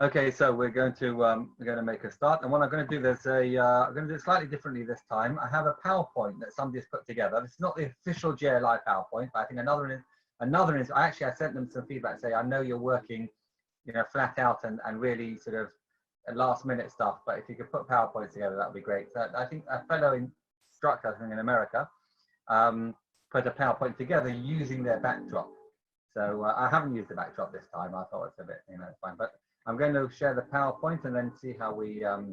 Okay, so we're going to make a start, and what I'm going to do, I'm going to do it slightly differently this time. I have a PowerPoint that somebody's put together. This is not the official JLI PowerPoint, but I think another is I sent them some feedback, say I know you're working, flat out and really sort of last minute stuff, but if you could put PowerPoints together, that would be great. So I think a fellow instructor, I think in America, put a PowerPoint together using their backdrop. So I haven't used the backdrop this time. I thought it's a bit, it's fine, but I'm going to share the PowerPoint and then see how we go.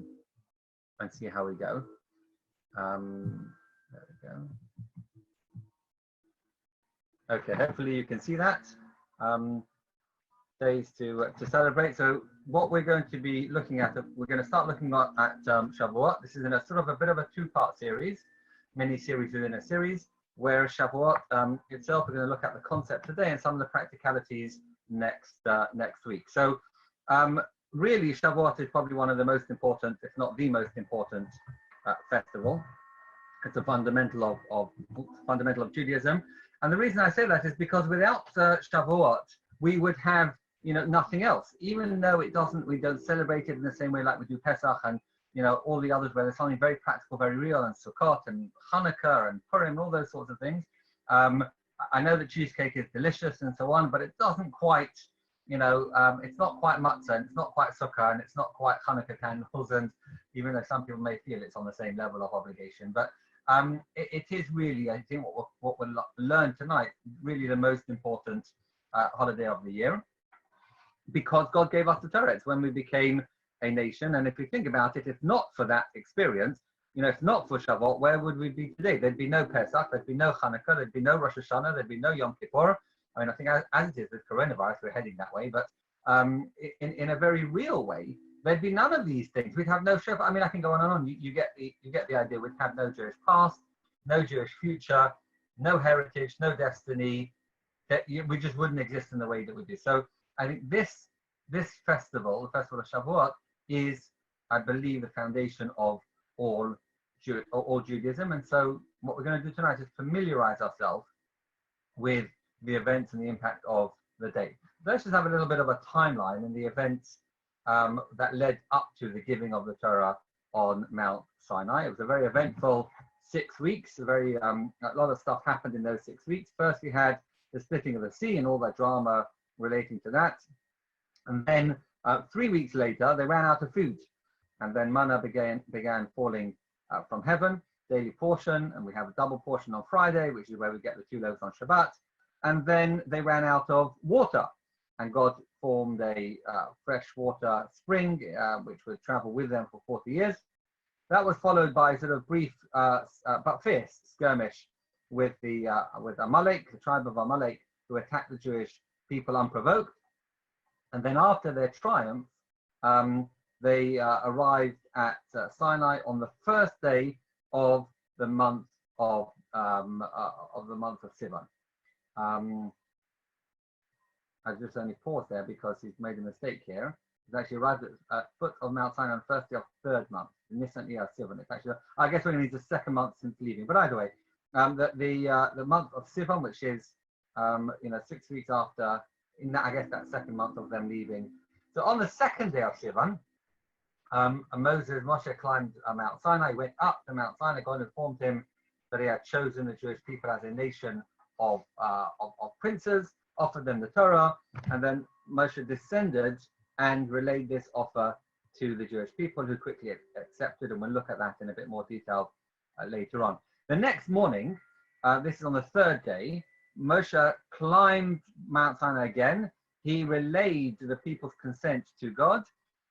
There we go. Okay, hopefully you can see that. Days to celebrate. So what we're going to be looking at, we're going to start looking at Shavuot. This is in a sort of a bit of a two-part series, mini series within a series, where Shavuot itself, we're going to look at the concept today and some of the practicalities next week. So really, Shavuot is probably one of the most important, if not the most important, festival. It's a fundamental of Judaism, and the reason I say that is because without Shavuot, we would have nothing else. Even though we don't celebrate it in the same way like we do Pesach and all the others, where there's something very practical, very real, and Sukkot and Hanukkah and Purim and all those sorts of things. I know that cheesecake is delicious and so on, but it doesn't quite. It's not quite matzah, and it's not quite sukkah, and it's not quite Hanukkah candles, and even though some people may feel it's on the same level of obligation, but it is really, I think, what we'll learn tonight, really the most important holiday of the year, because God gave us the Torah. It's when we became a nation, and if we think about it, if not for that experience, if not for Shavuot, where would we be today? There'd be no Pesach, there'd be no Hanukkah, there'd be no Rosh Hashanah, there'd be no Yom Kippur. I mean, I think as it is with coronavirus, we're heading that way, but in a very real way, there'd be none of these things. We'd have no Shavuot. I mean, I can go on and on. You get the idea. We'd have no Jewish past, no Jewish future, no heritage, no destiny. We just wouldn't exist in the way that we do. So I think this festival, the festival of Shavuot, is, I believe, the foundation of all Judaism. And so what we're going to do tonight is familiarize ourselves with the events and the impact of the day. Let's just have a little bit of a timeline and the events that led up to the giving of the Torah on Mount Sinai. It was a very eventful 6 weeks. A lot of stuff happened in those 6 weeks. First, we had the splitting of the sea and all that drama relating to that. And then 3 weeks later, they ran out of food. And then manna began falling from heaven, daily portion, and we have a double portion on Friday, which is where we get the 2 loaves on Shabbat. And then they ran out of water, and God formed a freshwater spring, which would travel with them for 40 years. That was followed by sort of brief but fierce skirmish with Amalek, the tribe of Amalek, who attacked the Jewish people unprovoked. And then after their triumph, they arrived at Sinai on the first day of the month of Sivan. I just only paused there because he's made a mistake here. He's actually arrived at foot of Mount Sinai on the first day of third month. Nisan Iyar Sivan. It's actually, I guess, when he's the second month since leaving. But either way, the month of Sivan, which is 6 weeks after, I guess, that second month of them leaving. So on the second day of Sivan, Moshe climbed Mount Sinai, went up to Mount Sinai. God informed him that he had chosen the Jewish people as a nation of princes, offered them the Torah, and then Moshe descended and relayed this offer to the Jewish people, who quickly accepted, and we'll look at that in a bit more detail later on. The next morning, this is on the third day, Moshe climbed Mount Sinai again. He relayed the people's consent to God,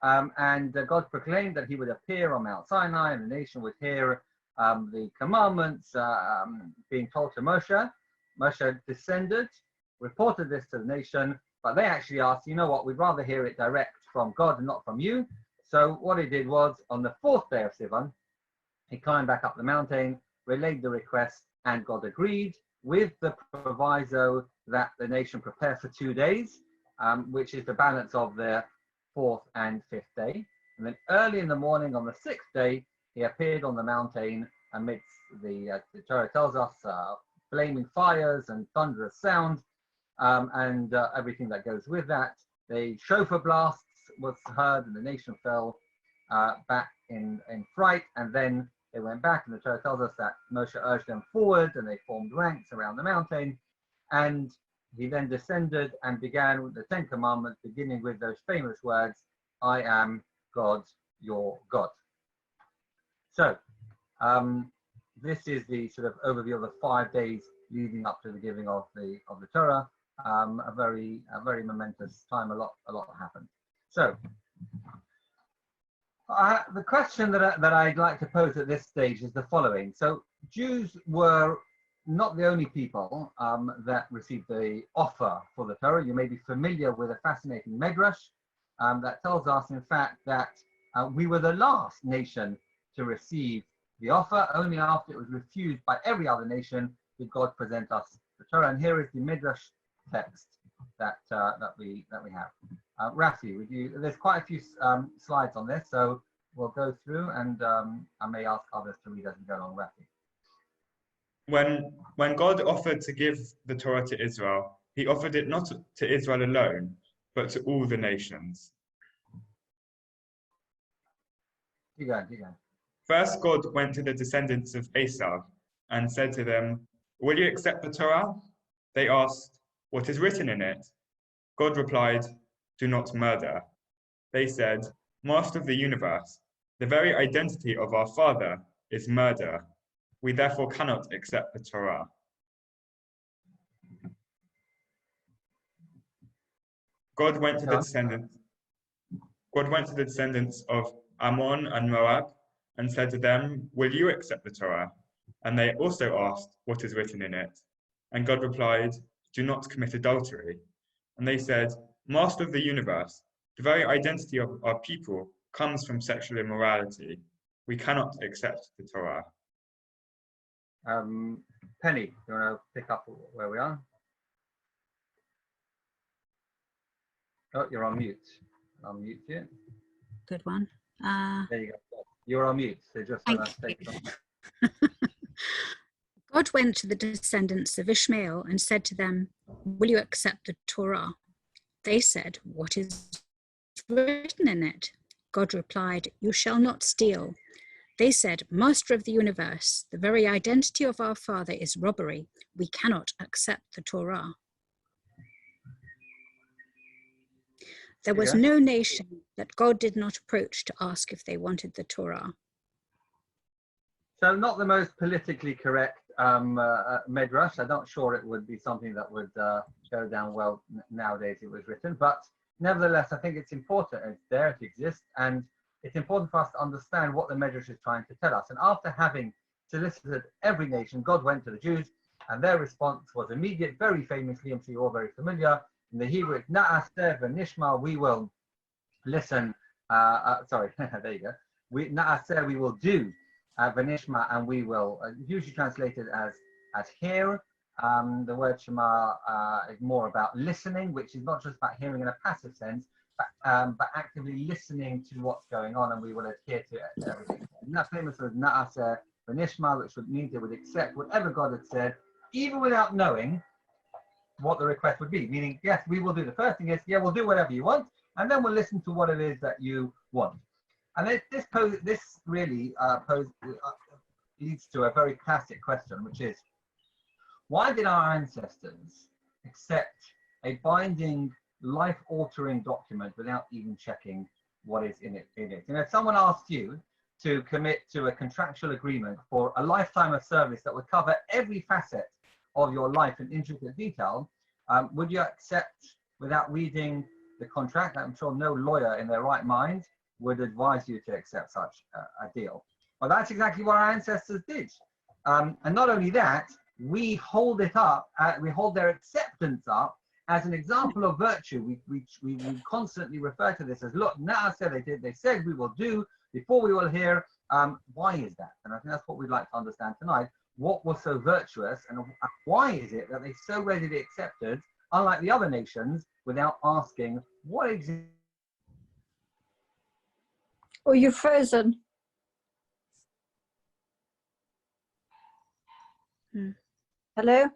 and God proclaimed that he would appear on Mount Sinai, and the nation would hear the commandments being told to Moshe. Moshe descended, reported this to the nation, but they actually asked, you know what, we'd rather hear it direct from God and not from you. So what he did was, on the fourth day of Sivan, he climbed back up the mountain, relayed the request, and God agreed, with the proviso that the nation prepare for 2 days, which is the balance of the fourth and fifth day. And then early in the morning on the sixth day, he appeared on the mountain amidst the Torah tells us, flaming fires and thunderous sound, and everything that goes with that. The shofar blasts was heard, and the nation fell back in fright, and then they went back, and the Torah tells us that Moshe urged them forward, and they formed ranks around the mountain, and he then descended and began with the 10 Commandments, beginning with those famous words, I am God, your God. So this is the sort of overview of the 5 days leading up to the giving of the Torah. A very momentous time. A lot happened. So the question that I'd like to pose at this stage is the following. So Jews were not the only people that received the offer for the Torah. You may be familiar with a fascinating midrash that tells us, in fact, that we were the last nation to receive the offer. Only after it was refused by every other nation did God present us the Torah. And here is the midrash text that we have. Rafi, would you? There's quite a few slides on this, so we'll go through, and I may ask others to read as we go along. Rafi. When God offered to give the Torah to Israel, he offered it not to Israel alone, but to all the nations. You go. First, God went to the descendants of Esau and said to them, will you accept the Torah? They asked, what is written in it? God replied, do not murder. They said, Master of the universe, the very identity of our father is murder. We therefore cannot accept the Torah. God went to the descendants of Ammon and Moab and said to them, will you accept the Torah? And they also asked, what is written in it? And God replied, do not commit adultery. And they said, Master of the universe, the very identity of our people comes from sexual immorality. We cannot accept the Torah. Penny, do you want to pick up where we are? Oh, you're on mute. I'll mute you. Good one. There you go. You're on mute. So just take God went to the descendants of Ishmael and said to them, will you accept the Torah? They said, what is written in it? God replied, you shall not steal. They said, Master of the universe, the very identity of our father is robbery. We cannot accept the Torah. There was no nation that God did not approach to ask if they wanted the Torah. So not the most politically correct midrash. I'm not sure it would be something that would go down well nowadays it was written, but nevertheless, I think it's important. It's there, it exists, and it's important for us to understand what the midrash is trying to tell us. And after having solicited every nation, God went to the Jews, and their response was immediate, very famously, I'm sure you're all very familiar. In the Hebrew, it's na'aseh v'nishma, we will listen, sorry, there you go. Na'aseh, we will do, v'nishma, and we will, usually translated as hear. The word shema is more about listening, which is not just about hearing in a passive sense, but actively listening to what's going on, and we will adhere to everything. And that's famous as na'aseh v'nishma, which would mean they would accept whatever God had said, even without knowing what the request would be. Meaning, yes, we will do. The first thing is, yeah, we'll do whatever you want, and then we'll listen to what it is that you want. And this really leads to a very classic question, which is, why did our ancestors accept a binding, life-altering document without even checking what is in it? You know, if someone asked you to commit to a contractual agreement for a lifetime of service that would cover every facet of your life in intricate detail, would you accept without reading the contract? I'm sure no lawyer in their right mind would advise you to accept such a deal. Well, that's exactly what our ancestors did. And not only that, we hold it up, we hold their acceptance up as an example of virtue. We constantly refer to this as, look, Na'aseh, they said we will do, before we will hear. Why is that? And I think that's what we'd like to understand tonight. What was so virtuous, and why is it that they so readily accepted, unlike the other nations, without asking what exactly? Oh, you're frozen. Hello?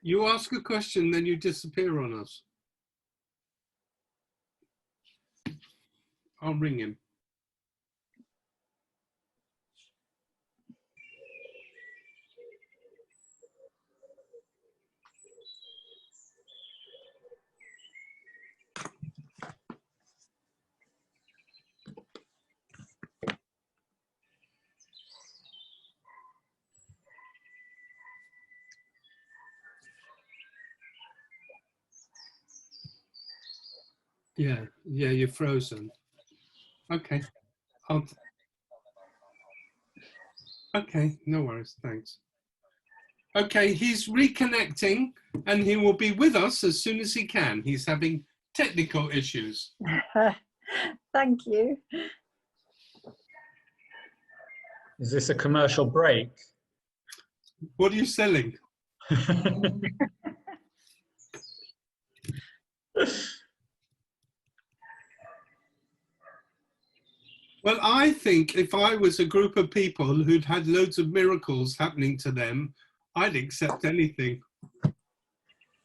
You ask a question, then you disappear on us. I'll ring him. Yeah, you're frozen. Okay. Okay, no worries, thanks. Okay, he's reconnecting and he will be with us as soon as he can. He's having technical issues. Thank you. Is this a commercial break? What are you selling? Well, I think if I was a group of people who'd had loads of miracles happening to them, I'd accept anything.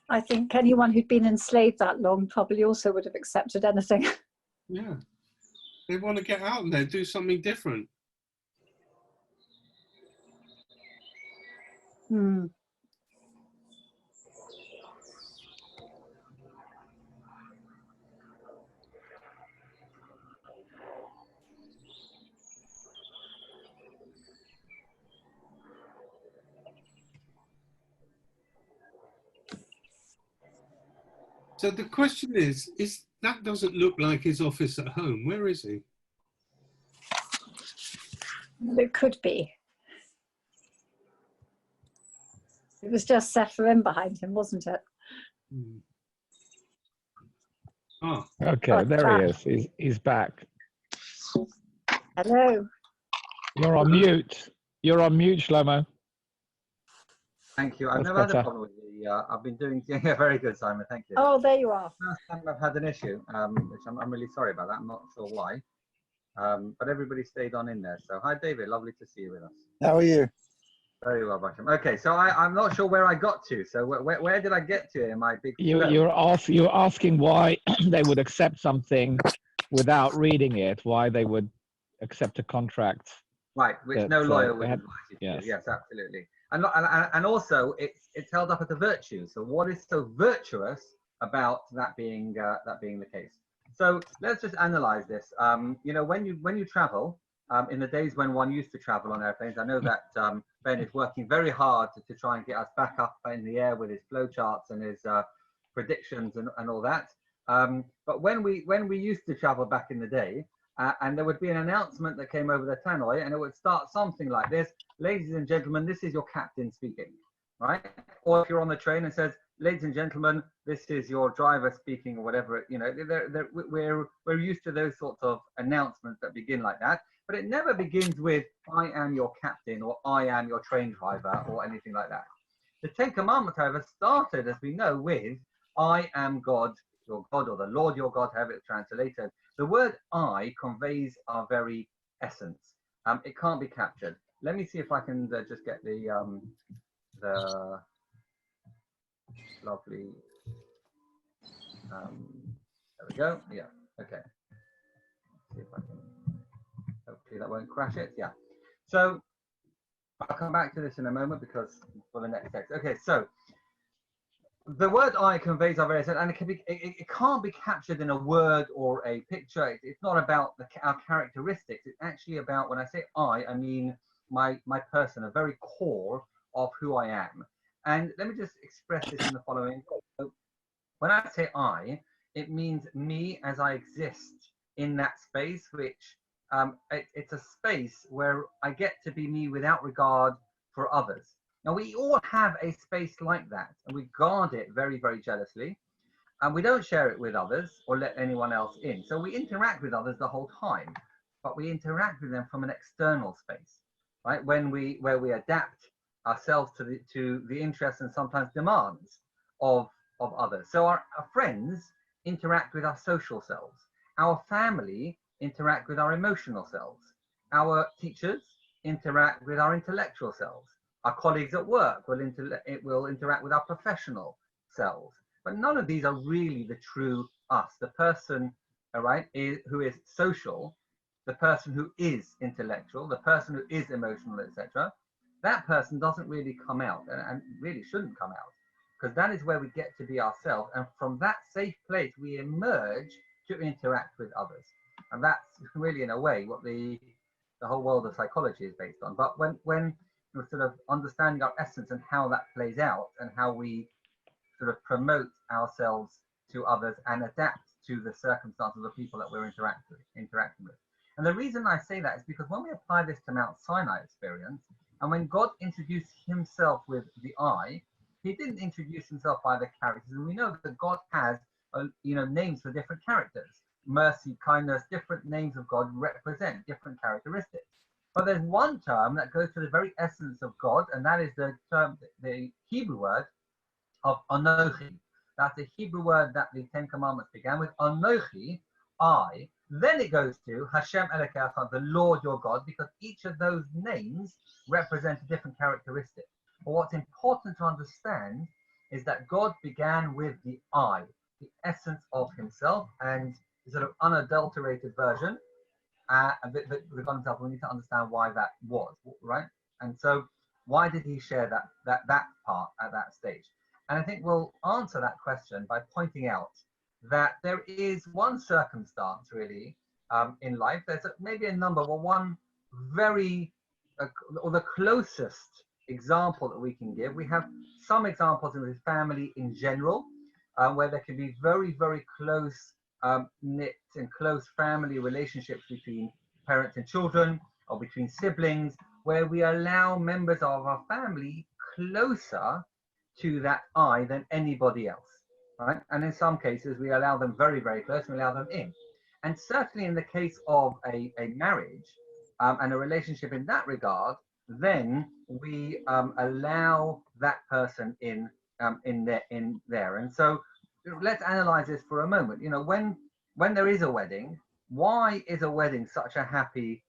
I think anyone who'd been enslaved that long probably also would have accepted anything. Yeah. They want to get out there, do something different. Hmm. So the question is that doesn't look like his office at home. Where is he? It could be. It was just Sephirim behind him, wasn't it? Hmm. Oh. Okay, Oh, there he is. He's back. Hello. You're on mute. You're on mute, Shlomo. Thank you. I've That's never had a better. problem with the. I've been doing yeah, very good, Simon. Thank you. Oh, there you are. First time I've had an issue, which I'm really sorry about that. I'm not sure why, but everybody stayed on in there. So hi, David. Lovely to see you with us. How are you? Very well, Basham. Okay, so I'm not sure where I got to. So where did I get to in my big? You're asking why they would accept something without reading it. Why they would accept a contract? Right, which that, no lawyer they would had- advise you to yes. do. Yes, absolutely. And also it's held up as a virtue. So what is so virtuous about that being the case? So let's just analyze this. You know, when you travel, in the days when one used to travel on airplanes, I know that Ben is working very hard to try and get us back up in the air with his flowcharts and his predictions and all that. But when we used to travel back in the day, and there would be an announcement that came over the tannoy, and it would start something like this: "Ladies and gentlemen, this is your captain speaking," right? Or if you're on the train and says, "Ladies and gentlemen, this is your driver speaking," or whatever. You know, we're used to those sorts of announcements that begin like that, but it never begins with "I am your captain" or "I am your train driver" or anything like that. The Ten Commandments, however, started, as we know, with "I am God, your God," or "the Lord your God," however it's translated. The word "I" conveys our very essence. It can't be captured. Let me see if I can just get the lovely. There we go. Yeah. Okay. See if I can. Hopefully that won't crash it. Yeah. So I'll come back to this in a moment because for the next text. Okay. So the word "I" conveys our very essence, and it can't be captured in a word or a picture. It's not about our characteristics. It's actually about, when I say I mean my person, a very core of who I am. And let me just express this in the following way. So when I say I, it means me as I exist in that space, which it's a space where I get to be me without regard for others. Now, we all have a space like that, and we guard it very, very jealously, and we don't share it with others or let anyone else in. So we interact with others the whole time, but we interact with them from an external space, right? Where we adapt ourselves to the interests and sometimes demands of others. So our friends interact with our social selves. Our family interact with our emotional selves. Our teachers interact with our intellectual selves. Our colleagues at work will interact with our professional selves. But none of these are really the true us. The person, all right, who is social, the person who is intellectual, the person who is emotional, etc. That person doesn't really come out, and really shouldn't come out, because that is where we get to be ourselves. And from that safe place, we emerge to interact with others. And that's really, in a way, what the whole world of psychology is based on. But when we're sort of understanding our essence and how that plays out, and how we sort of promote ourselves to others and adapt to the circumstances of the people that we're interacting with. And the reason I say that is because when we apply this to Mount Sinai experience, and when God introduced himself with the I, he didn't introduce himself by the characters. And we know that God has, names for different characters. Mercy, kindness, different names of God represent different characteristics. But there's one term that goes to the very essence of God, and that is the term, the Hebrew word of Anochi. That's the Hebrew word that the Ten Commandments began with, Anochi, I. Then it goes to Hashem Elokecha, the Lord your God, because each of those names represent a different characteristic. But what's important to understand is that God began with the I, the essence of himself, and the sort of unadulterated version. The God himself, we need to understand why that was, right? And so why did he share that part at that stage? And I think we'll answer that question by pointing out that there is one circumstance really in life. There's maybe a number, well, one very, or the closest example that we can give. We have some examples in the family in general, where there can be very, very close knit and close family relationships between parents and children, or between siblings, where we allow members of our family closer to that I than anybody else. Right? And in some cases, we allow them very, very close, and we allow them in. And certainly in the case of a marriage and a relationship in that regard, then we allow that person in there. And so let's analyze this for a moment. When there is a wedding, why is a wedding such a happy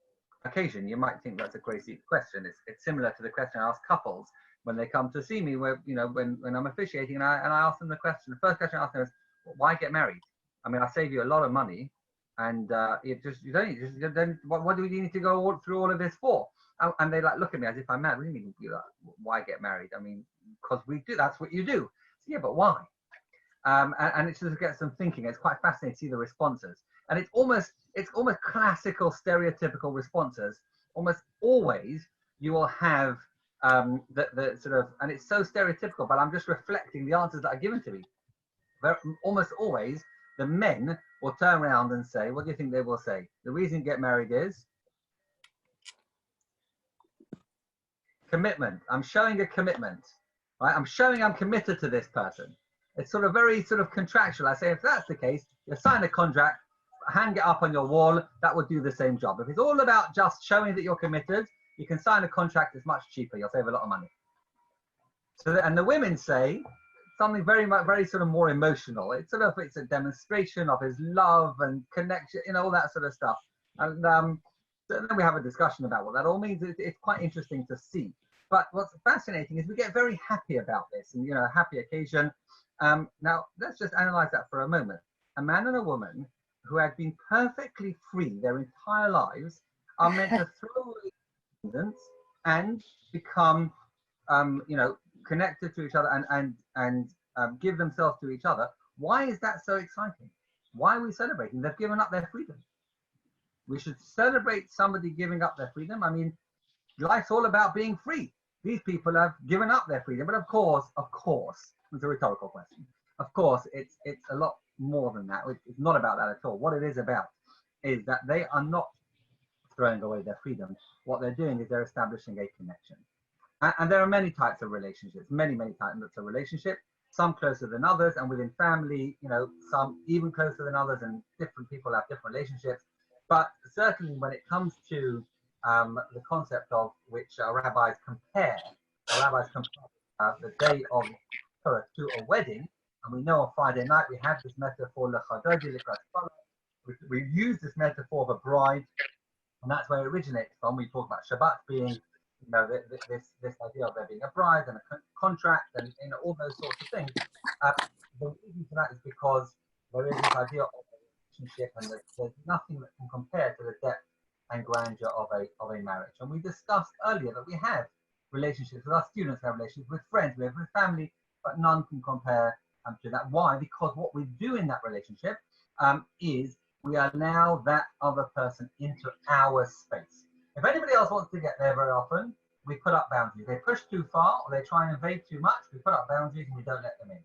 occasion? You might think that's a crazy question. It's similar to the question I ask couples when they come to see me, where when I'm officiating, and I ask them the question. The first question I ask them is, why get married? I mean, I save you a lot of money, and what do we need to go through all of this for? And they look at me as if I'm mad. What do you mean, why get married? I mean, because we do. That's what you do. So, yeah, but why? And it just gets them thinking. It's quite fascinating to see the responses, and it's almost classical, stereotypical responses. Almost always, you will have the sort of, and it's so stereotypical, but I'm just reflecting the answers that are given to me. Almost always, the men will turn around and say, what do you think they will say? The reason you get married is commitment. I'm showing a commitment, right? I'm showing I'm committed to this person. It's sort of very sort of contractual. I say, if that's the case, you sign a contract, hang it up on your wall, that would do the same job. If it's all about just showing that you're committed, you can sign a contract. It's much cheaper. You'll save a lot of money. So, and the women say something very sort of more emotional. It's a demonstration of his love and connection, all that sort of stuff. And so then we have a discussion about what that all means. It's quite interesting to see. But what's fascinating is we get very happy about this, and a happy occasion. Now let's just analyze that for a moment. A man and a woman who had been perfectly free their entire lives are meant to throw away and become connected to each other and give themselves to each other. Why is that so exciting? Why are we celebrating? They've given up their freedom. We should celebrate somebody giving up their freedom. I mean, life's all about being free. These people have given up their freedom, but of course, it's a rhetorical question. Of course, it's a lot more than that. It's not about that at all. What it is about is that they are not throwing away their freedom. What they're doing is they're establishing a connection. And there are many types of relationships, many types of relationship, some closer than others, and within family, some even closer than others, and different people have different relationships. But certainly when it comes to the concept of which rabbis compare the day of Torah to a wedding, and we know on Friday night we have this metaphor, we use this metaphor of a bride, and that's where it originates from. We talk about Shabbat being you know, this idea of there being a bride and a contract and, you know, all those sorts of things. The reason for that is because there is this idea of a relationship, and there's nothing that can compare to the depth and grandeur of a marriage. And we discussed earlier that we have relationships with our students, we have relationships with friends, we have with family, but none can compare to that. Why? Because what we do in that relationship is we allow that other person into our space. If anybody else wants to get there, very often we put up boundaries. They push too far or they try and invade too much, we put up boundaries and we don't let them in.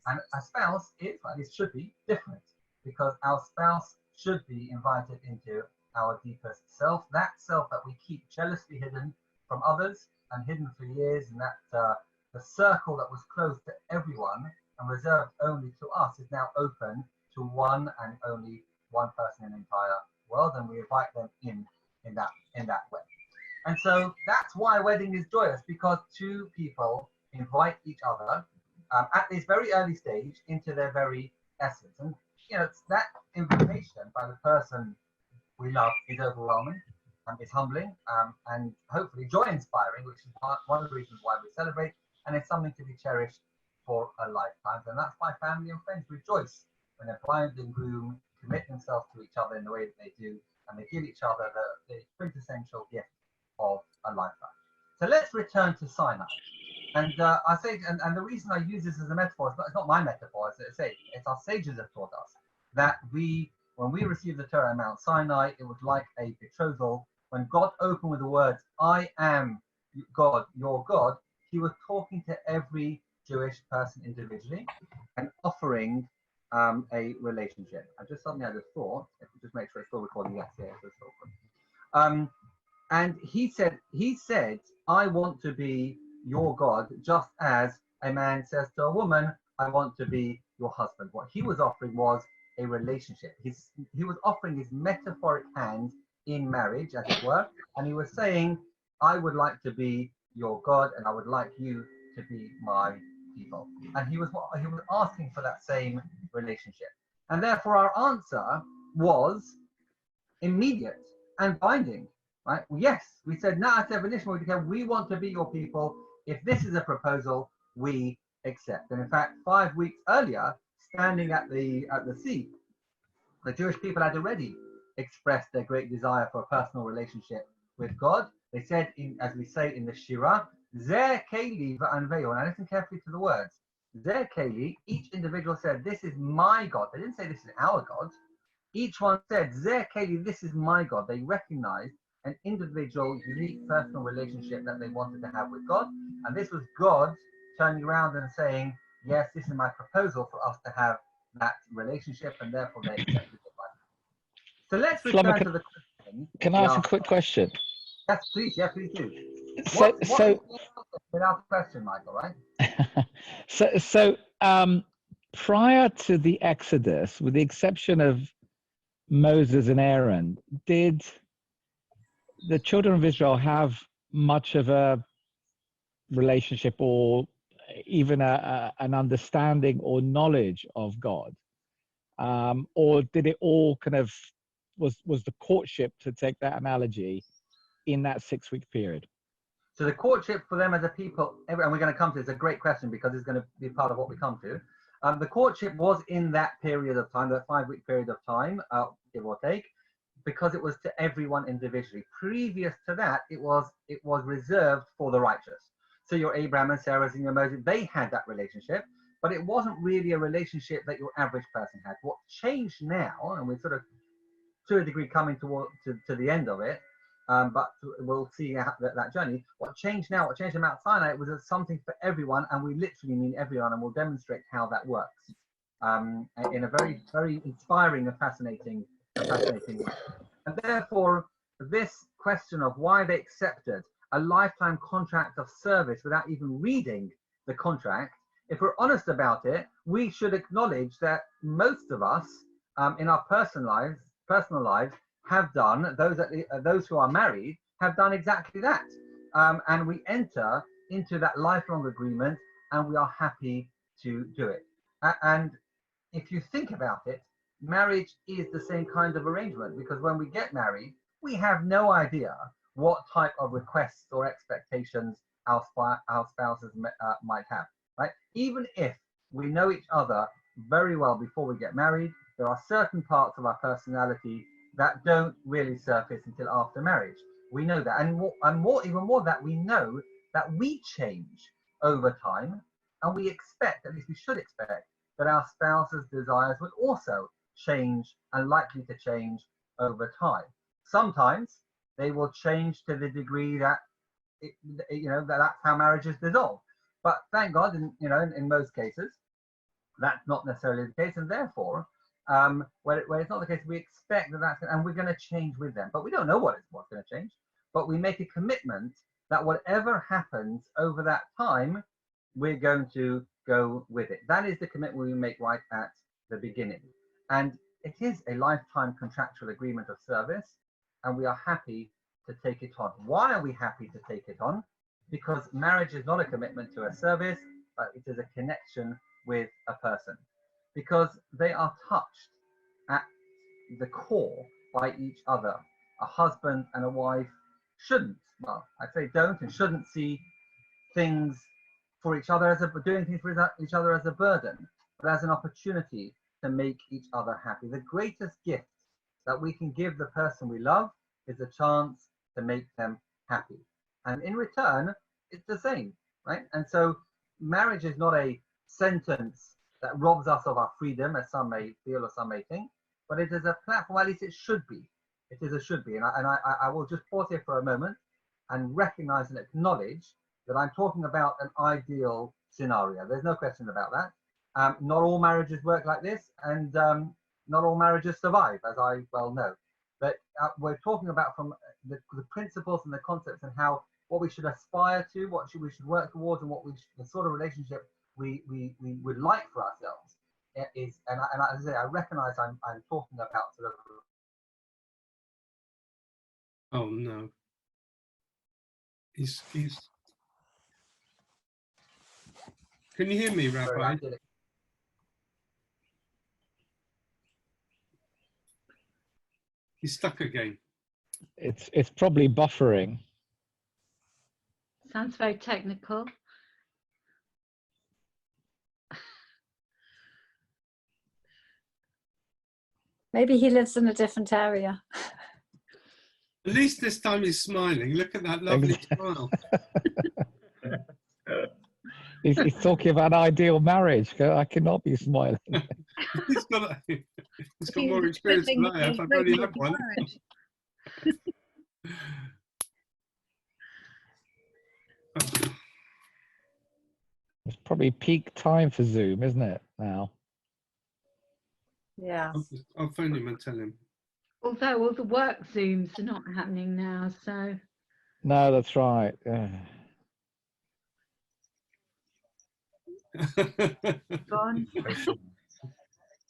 And a spouse is, like this, should be different, because our spouse should be invited into our deepest self, that self that we keep jealously hidden from others and hidden for years, and that the circle that was closed to everyone and reserved only to us is now open to one and only one person in the entire world, and we invite them in that way. And so that's why wedding is joyous, because two people invite each other at this very early stage into their very essence. And you know, it's that invitation by the person we love is overwhelming, it's humbling, and hopefully joy-inspiring, which is one of the reasons why we celebrate, and it's something to be cherished for a lifetime. And that's why family and friends rejoice when a bride and groom commit themselves to each other in the way that they do, and they give each other the quintessential gift of a lifetime. So let's return to Sinai. And I say, and the reason I use this as a metaphor, it's not my metaphor, it's our sages have taught us that when we received the Torah at Mount Sinai, it was like a betrothal. When God opened with the words, "I am God, your God," he was talking to every Jewish person individually and offering a relationship. I just suddenly had a thought. If we just make sure it's still recording. Yes, yeah, it's still recording. And he said, "I want to be your God," just as a man says to a woman, "I want to be your husband." What he was offering was a relationship. He was offering his metaphoric hand in marriage, as it were, and he was saying, "I would like to be your God, and I would like you to be my people." And he was asking for that same relationship. And therefore our answer was immediate and binding, right? Yes, we said, we want to be your people. If this is a proposal, we accept. And in fact, 5 weeks earlier, standing at the sea, the Jewish people had already expressed their great desire for a personal relationship with God. They said, as we say in the Shirah, Zeh Keli v'anveyo. Now listen carefully to the words. Zeh Keli, each individual said, "This is my God." They didn't say this is our God. Each one said, "Zeh Keli, this is my God." They recognized an individual, unique, personal relationship that they wanted to have with God. And this was God turning around and saying, "Yes, this is my proposal for us to have that relationship," and therefore they accepted it. So let's return to the question. Can I ask a quick question? Yes, please. Yeah, please do. So without question, Michael, right? so prior to the Exodus, with the exception of Moses and Aaron, did the children of Israel have much of a relationship or even an understanding or knowledge of God? Or did it all kind of, was the courtship, to take that analogy, in that 6-week period? So the courtship for them as a people, and we're going to come to, it's a great question because it's going to be part of what we come to. The courtship was in that period of time, that 5-week period of time, give or take, because it was to everyone individually. Previous to that, it was reserved for the righteous. So your Abraham and Sarah's and your Moses, they had that relationship, but it wasn't really a relationship that your average person had. What changed now, and we're sort of to a degree coming to the end of it, but we'll see that journey. What changed now, what changed in Mount Sinai, was something for everyone, and we literally mean everyone, and we'll demonstrate how that works in a very, very inspiring and fascinating way. And therefore, this question of why they accepted a lifetime contract of service without even reading the contract, if we're honest about it, we should acknowledge that most of us in our personal lives have done, those who are married have done exactly that. And we enter into that lifelong agreement and we are happy to do it. And if you think about it, marriage is the same kind of arrangement, because when we get married, we have no idea what type of requests or expectations our spouses might have, right? Even if we know each other very well before we get married, there are certain parts of our personality that don't really surface until after marriage. We know that, and even more that we know that we change over time, and we expect, at least we should expect, that our spouse's desires would also change and likely to change over time. Sometimes they will change to the degree that that's how marriages dissolve. But thank God, in most cases, that's not necessarily the case, and therefore, where it's not the case, we expect and we're going to change with them, but we don't know what's going to change. But we make a commitment that whatever happens over that time, we're going to go with it. That is the commitment we make right at the beginning, and it is a lifetime contractual agreement of service, and we are happy to take it on. Why are we happy to take it on? Because marriage is not a commitment to a service, but it is a connection with a person, because they are touched at the core by each other. A husband and a wife shouldn't, well, I'd say don't and shouldn't see things for each other doing things for each other as a burden, but as an opportunity to make each other happy. The greatest gift that we can give the person we love is a chance to make them happy. And in return, it's the same, right? And so marriage is not a sentence that robs us of our freedom, as some may feel or some may think, but it is a platform, at least it should be. It is a should be. And I will just pause here for a moment and recognize and acknowledge that I'm talking about an ideal scenario. There's no question about that. Not all marriages work like this, and not all marriages survive, as I well know. But we're talking about from the principles and the concepts and what we should aspire to, we should work towards, and the sort of relationship we would like for ourselves is. And as I say, I recognize I'm talking about sort of. Oh no. He's. Can you hear me, Rabbi? He's stuck again. It's probably buffering. Sounds very technical. Maybe he lives in a different area. At least this time he's smiling. Look at that lovely smile. He's talking about ideal marriage. I cannot be smiling. he's got more experience than I have. I've only had one. It's probably peak time for Zoom, isn't it, now? Yeah. I'll phone him and tell him. Although all the work Zooms are not happening now, so. No, that's right. Gone.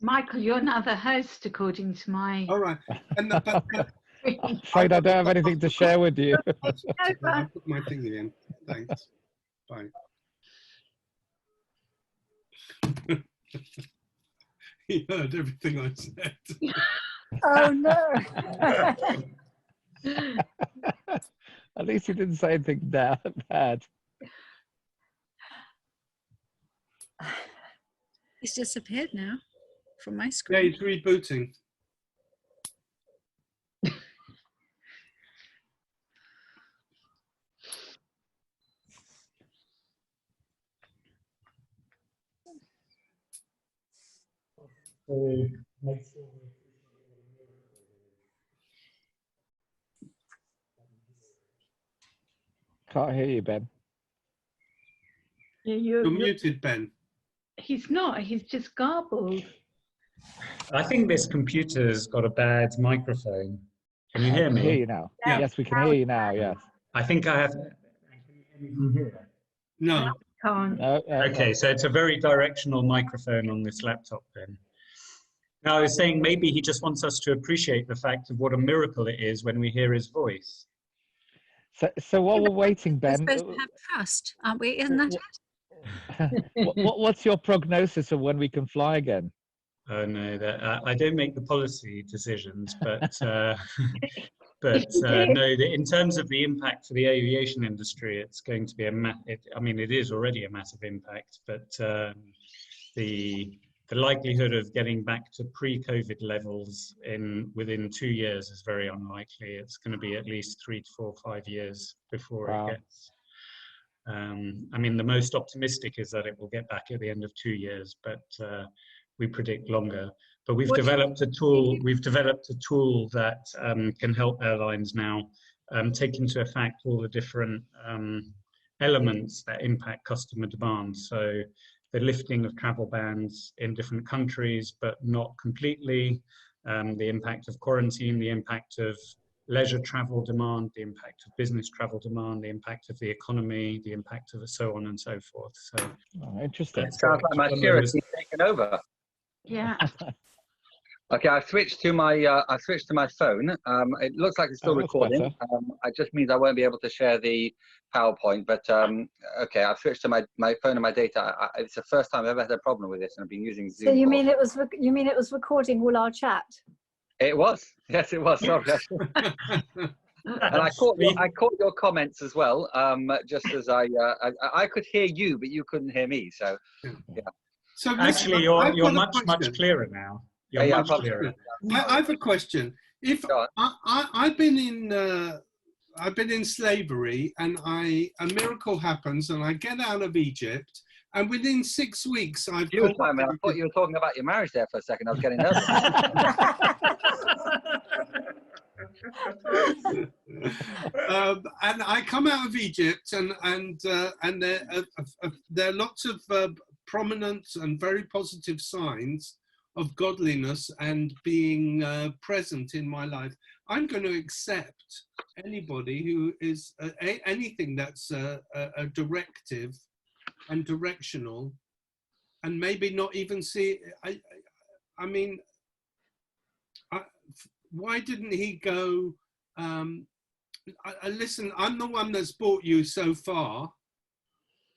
Michael, you're now the host, according to my. All right. I'm afraid I don't have anything to share with you. I'll put my thing in. Thanks. Bye. He heard everything I said. Oh no. At least he didn't say anything bad. He's disappeared now from my Yeah, screen. he's rebooting. Can't hear you, Ben. Yeah, You're muted, Ben. He's not. He's just garbled. I think this computer's got a bad microphone. Can you I hear can hear me? you now. Yeah. Yes, we can hear you now. Yes. I think I have. From here. No. Can't. Okay, so it's a very directional microphone on this laptop then. Now I was saying maybe he just wants us to appreciate the fact of what a miracle it is when we hear his voice. So while we're waiting, We're Ben, supposed to have trust, aren't we? Isn't that it? what's your prognosis of when we can fly again? Oh no, I don't make the policy decisions, but But no, in terms of the impact for the aviation industry, it's going to be I mean, it is already a massive impact, but the likelihood of getting back to pre-COVID levels within 2 years is very unlikely. It's going to be at least 3 to 4, 5 years before it gets. I mean, the most optimistic is that it will get back at the end of 2 years, but we predict longer. But we've developed a tool. We've developed a tool that can help airlines now take into account all the different elements that impact customer demand. So the lifting of travel bans in different countries, but not completely. The impact of quarantine, the impact of leisure travel demand, the impact of business travel demand, the impact of the economy, the impact of so on and so forth. So interesting. It sounds like my chair has taken over. Yeah. Okay, I've switched to my phone. It looks like it's still recording. It just means I won't be able to share the PowerPoint. But okay, I've switched to my phone and my data. It's the first time I've ever had a problem with this, and I've been using Zoom. So you mean it was recording all our chat? It was. Yes, it was. Sorry. And I caught your comments as well. Just as I could hear you, but you couldn't hear me. So yeah. So actually, you're much clearer now. You're much clearer. I have a question. If I've been in slavery, and a miracle happens, and I get out of Egypt, and within 6 weeks I've. I thought you were talking about your marriage there for a second. I was getting nervous. And I come out of Egypt, and there are lots of prominent and very positive signs of godliness and being present in my life. I'm going to accept anybody who is anything that's a directive and directional, and maybe not even see. I mean, why didn't he go? Listen, I'm the one that's brought you so far,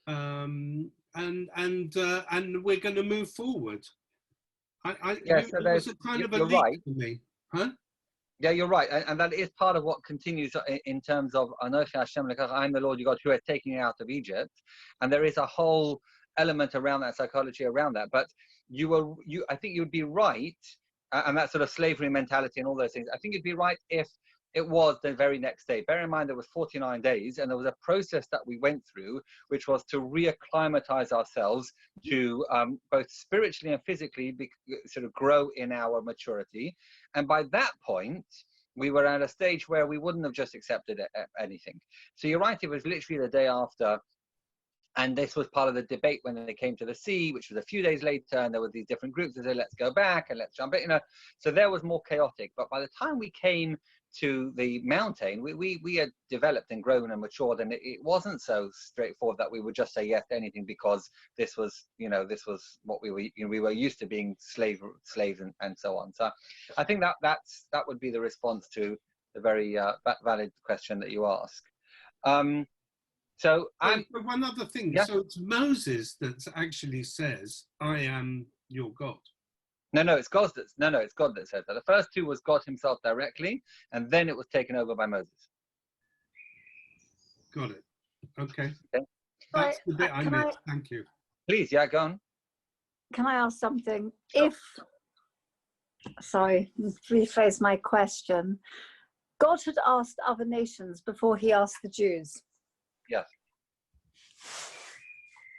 and we're going to move forward. It was a kind of a leap for me, huh? Yeah, you're right, and that is part of what continues in terms of Anochi Hashem Lekach, I'm the Lord your God who has taken you out of Egypt, and there is a whole element around that, psychology around that. But I think you'd be right, and that sort of slavery mentality and all those things. I think you'd be right if it was the very next day. Bear in mind there was 49 days, and there was a process that we went through, which was to reacclimatize ourselves to both spiritually and physically sort of grow in our maturity. And by that point, we were at a stage where we wouldn't have just accepted anything. So you're right, it was literally the day after. And this was part of the debate when they came to the sea, which was a few days later, and there were these different groups that said, let's go back and let's jump in. So there was more chaotic. But by the time we came to the mountain, we had developed and grown and matured, and it wasn't so straightforward that we would just say yes to anything because this was what we were used to being slaves and so on. So I think that would be the response to the very valid question that you ask. So one other thing. Yeah? So it's Moses that actually says, "I am your God." No, it's God it's God that said that. The first two was God himself directly, and then it was taken over by Moses. Got it. Okay. That's the bit I missed. Thank you. Please, yeah, go on. Can I ask something? Sure. Rephrase my question. God had asked other nations before he asked the Jews. Yes.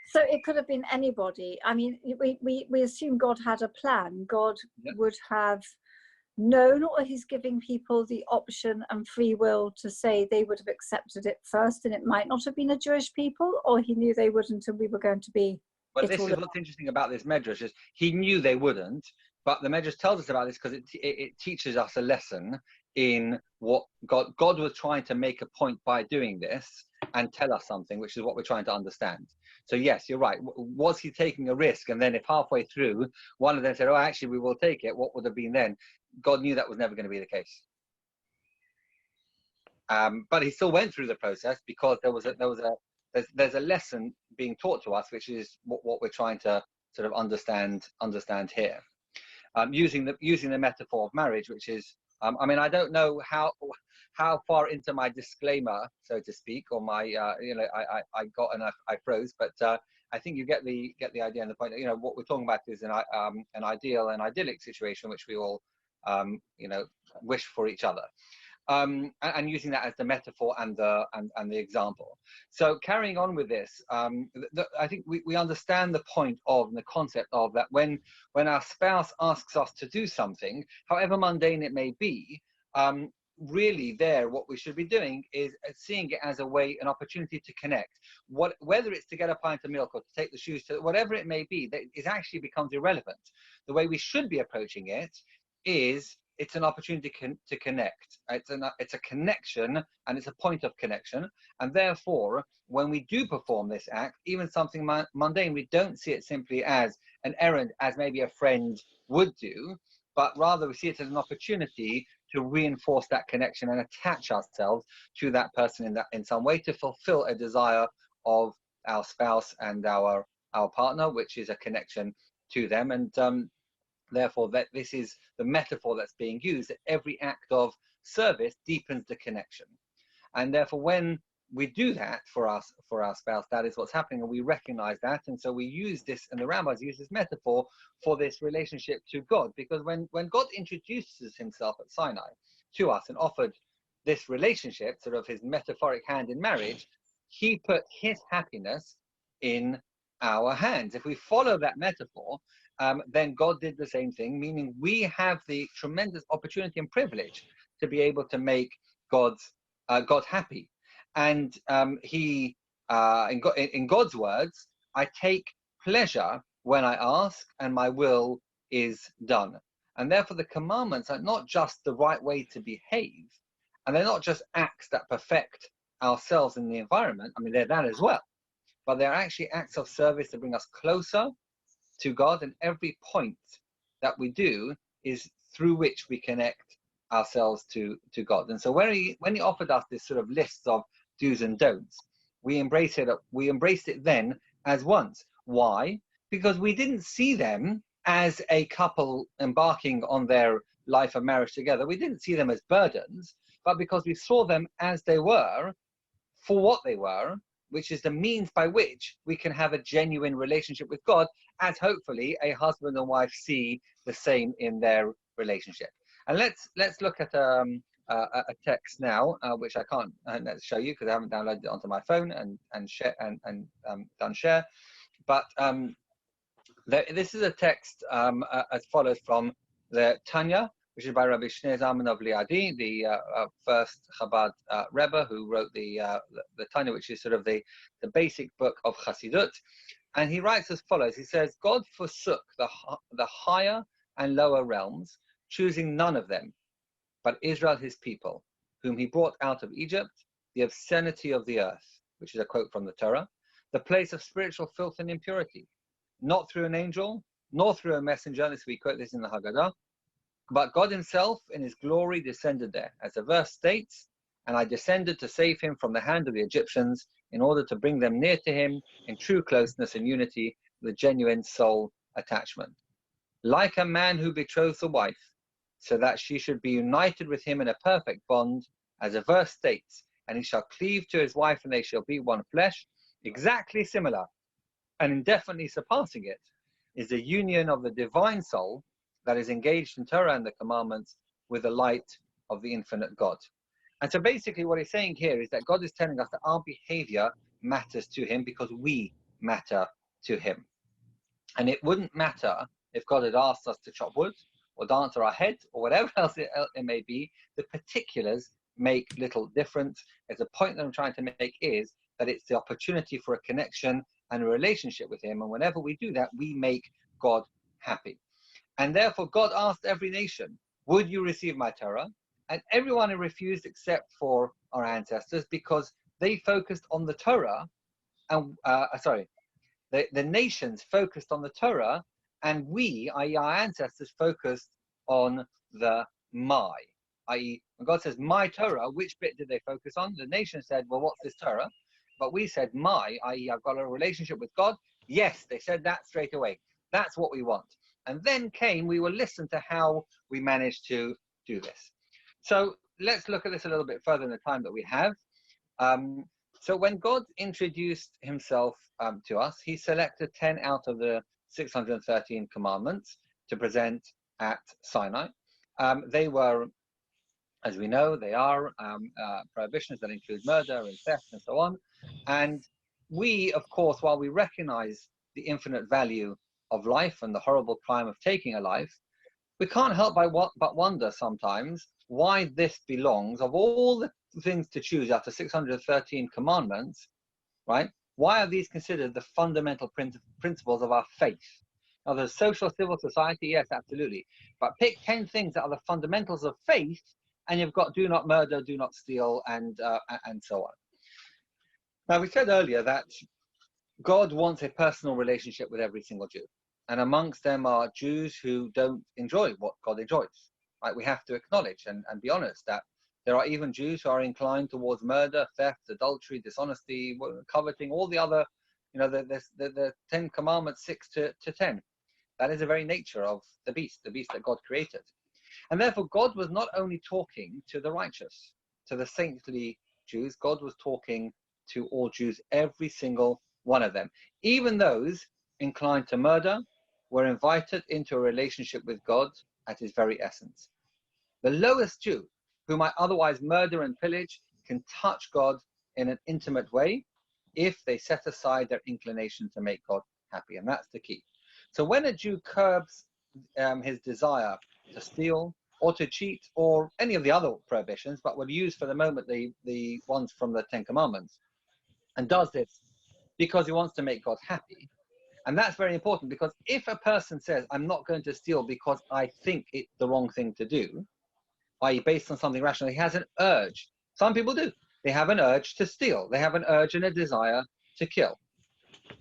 So it could have been anybody. I mean, we assume God had a plan. God would have known, or he's giving people the option and free will to say they would have accepted it first, and it might not have been a Jewish people, or he knew they wouldn't and we were going to be. But this is what's interesting about this medrash is he knew they wouldn't, but the medrash tells us about this because it teaches us a lesson in what God was trying to make a point by doing this and tell us something, which is what we're trying to understand. So yes, you're right. Was he taking a risk? And then if halfway through one of them said, oh, actually we will take it, what would have been then? God knew that was never going to be the case. But he still went through the process because there's a lesson being taught to us, which is what we're trying to sort of understand here. Using the metaphor of marriage, which is, I mean, I don't know how far into my disclaimer, so to speak, or my, you know, I got and I froze, but I think you get the idea and the point. You know, what we're talking about is an ideal and idyllic situation which we all, you know, wish for each other. And using that as the metaphor and the example. So carrying on with this, I think we understand the point of and the concept of that when our spouse asks us to do something, however mundane it may be, really there what we should be doing is seeing it as a way, an opportunity to connect. Whether it's to get a pint of milk or to take the shoes, to whatever it may be, that it actually becomes irrelevant. The way we should be approaching it is it's an opportunity to connect. It's a connection, and it's a point of connection. And therefore, when we do perform this act, even something mundane, we don't see it simply as an errand, as maybe a friend would do, but rather we see it as an opportunity to reinforce that connection and attach ourselves to that person in some way, to fulfill a desire of our spouse and our partner, which is a connection to them. And therefore, that this is the metaphor that's being used, that every act of service deepens the connection. And therefore, when we do that for our spouse, that is what's happening, and we recognize that. And so we use this, and the rabbis use this metaphor for this relationship to God, because when God introduces himself at Sinai to us and offered this relationship, sort of his metaphoric hand in marriage, he put his happiness in our hands. If we follow that metaphor, then God did the same thing, meaning we have the tremendous opportunity and privilege to be able to make God happy. And in God's words, I take pleasure when I ask, and my will is done. And therefore, the commandments are not just the right way to behave, and they're not just acts that perfect ourselves in the environment. I mean, they're that as well, but they're actually acts of service that bring us closer to God, and every point that we do is through which we connect ourselves to God. And so when he offered us this sort of list of do's and don'ts, we embraced it then as once. Why? Because we didn't see them as a couple embarking on their life of marriage together. We didn't see them as burdens, but because we saw them as they were, for what they were, which is the means by which we can have a genuine relationship with God, as hopefully a husband and wife see the same in their relationship. And let's look at a text now, which I can't show you because I haven't downloaded it onto my phone and share and done share. But this is a text as follows from the Tanya, which is by Rabbi Shneur Zalman of Liadi, the first Chabad Rebbe who wrote the Tanya, which is sort of the basic book of Chassidut. And he writes as follows. He says, God forsook the higher and lower realms, choosing none of them, but Israel his people, whom he brought out of Egypt, the obscenity of the earth, which is a quote from the Torah, the place of spiritual filth and impurity, not through an angel, nor through a messenger, as we quote this in the Haggadah, but God himself in his glory descended there. As the verse states, and I descended to save him from the hand of the Egyptians in order to bring them near to him in true closeness and unity with genuine soul attachment. Like a man who betroths a wife, so that she should be united with him in a perfect bond, as the verse states, and he shall cleave to his wife and they shall be one flesh. Exactly similar, and indefinitely surpassing it, is the union of the divine soul that is engaged in Torah and the commandments with the light of the infinite God. And so basically what he's saying here is that God is telling us that our behavior matters to him because we matter to him. And it wouldn't matter if God had asked us to chop wood or dance our head or whatever else it may be. The particulars make little difference. As the point that I'm trying to make is that it's the opportunity for a connection and a relationship with him. And whenever we do that, we make God happy. And therefore, God asked every nation, would you receive my Torah? And everyone refused except for our ancestors because they focused on the Torah. And the nations focused on the Torah, and we, i.e. our ancestors, focused on the my, i.e. when God says my Torah, which bit did they focus on? The nation said, well, what's this Torah? But we said my, i.e. I've got a relationship with God. Yes, they said that straight away. That's what we want. And then we will listen to how we managed to do this. So let's look at this a little bit further in the time that we have. So when God introduced himself to us, he selected 10 out of the 613 commandments to present at Sinai. They were, as we know, they are prohibitions that include murder and theft and so on. And we, of course, while we recognize the infinite value of life and the horrible crime of taking a life, we can't help but wonder sometimes why this belongs, of all the things to choose out of 613 commandments, right? Why are these considered the fundamental principles of our faith? Now, the social civil society, yes, absolutely. But pick 10 things that are the fundamentals of faith, and you've got do not murder, do not steal, and so on. Now, we said earlier that God wants a personal relationship with every single Jew. And amongst them are Jews who don't enjoy what God enjoys. Right? We have to acknowledge and be honest that there are even Jews who are inclined towards murder, theft, adultery, dishonesty, coveting, all the other, the 10 commandments, 6 to 10. That is the very nature of the beast that God created. And therefore, God was not only talking to the righteous, to the saintly Jews, God was talking to all Jews, every single one of them. Even those inclined to murder were invited into a relationship with God at his very essence. The lowest Jew, who might otherwise murder and pillage, can touch God in an intimate way if they set aside their inclination to make God happy. And that's the key. So when a Jew curbs his desire to steal or to cheat or any of the other prohibitions, but will use for the moment the ones from the 10 Commandments, and does this because he wants to make God happy. And that's very important, because if a person says, I'm not going to steal because I think it's the wrong thing to do, i.e. based on something rational, he has an urge. Some people do. They have an urge to steal. They have an urge and a desire to kill.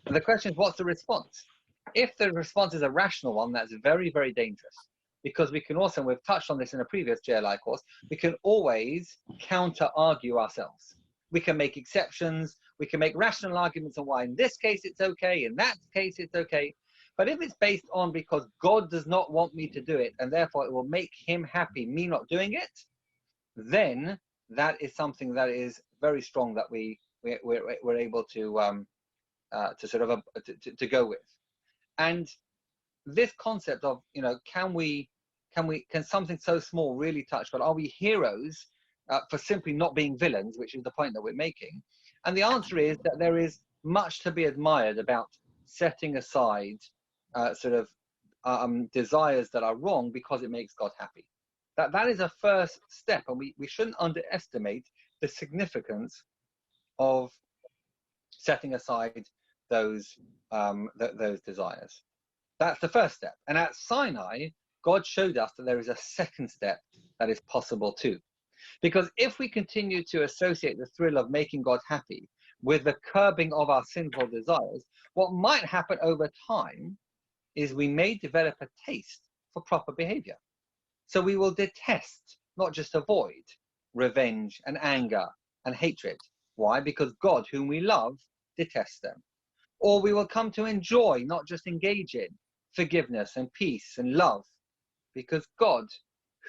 And the question is, what's the response? If the response is a rational one, that's very, very dangerous. Because we can also, and we've touched on this in a previous JLI course, we can always counter-argue ourselves. We can make exceptions. We can make rational arguments on why in this case it's okay, in that case it's okay. But if it's based on because God does not want me to do it, and therefore it will make him happy, me not doing it, then that is something that is very strong that we're able to sort of to go with. And this concept of, can something so small really touch God? Are we heroes for simply not being villains, which is the point that we're making? And the answer is that there is much to be admired about setting aside desires that are wrong because it makes God happy. That is a first step, and we shouldn't underestimate the significance of setting aside those desires. That's the first step. And at Sinai, God showed us that there is a second step that is possible too. Because if we continue to associate the thrill of making God happy with the curbing of our sinful desires, what might happen over time is we may develop a taste for proper behavior. So we will detest, not just avoid, revenge and anger and hatred. Why? Because God, whom we love, detests them. Or we will come to enjoy, not just engage in, forgiveness and peace and love, because God,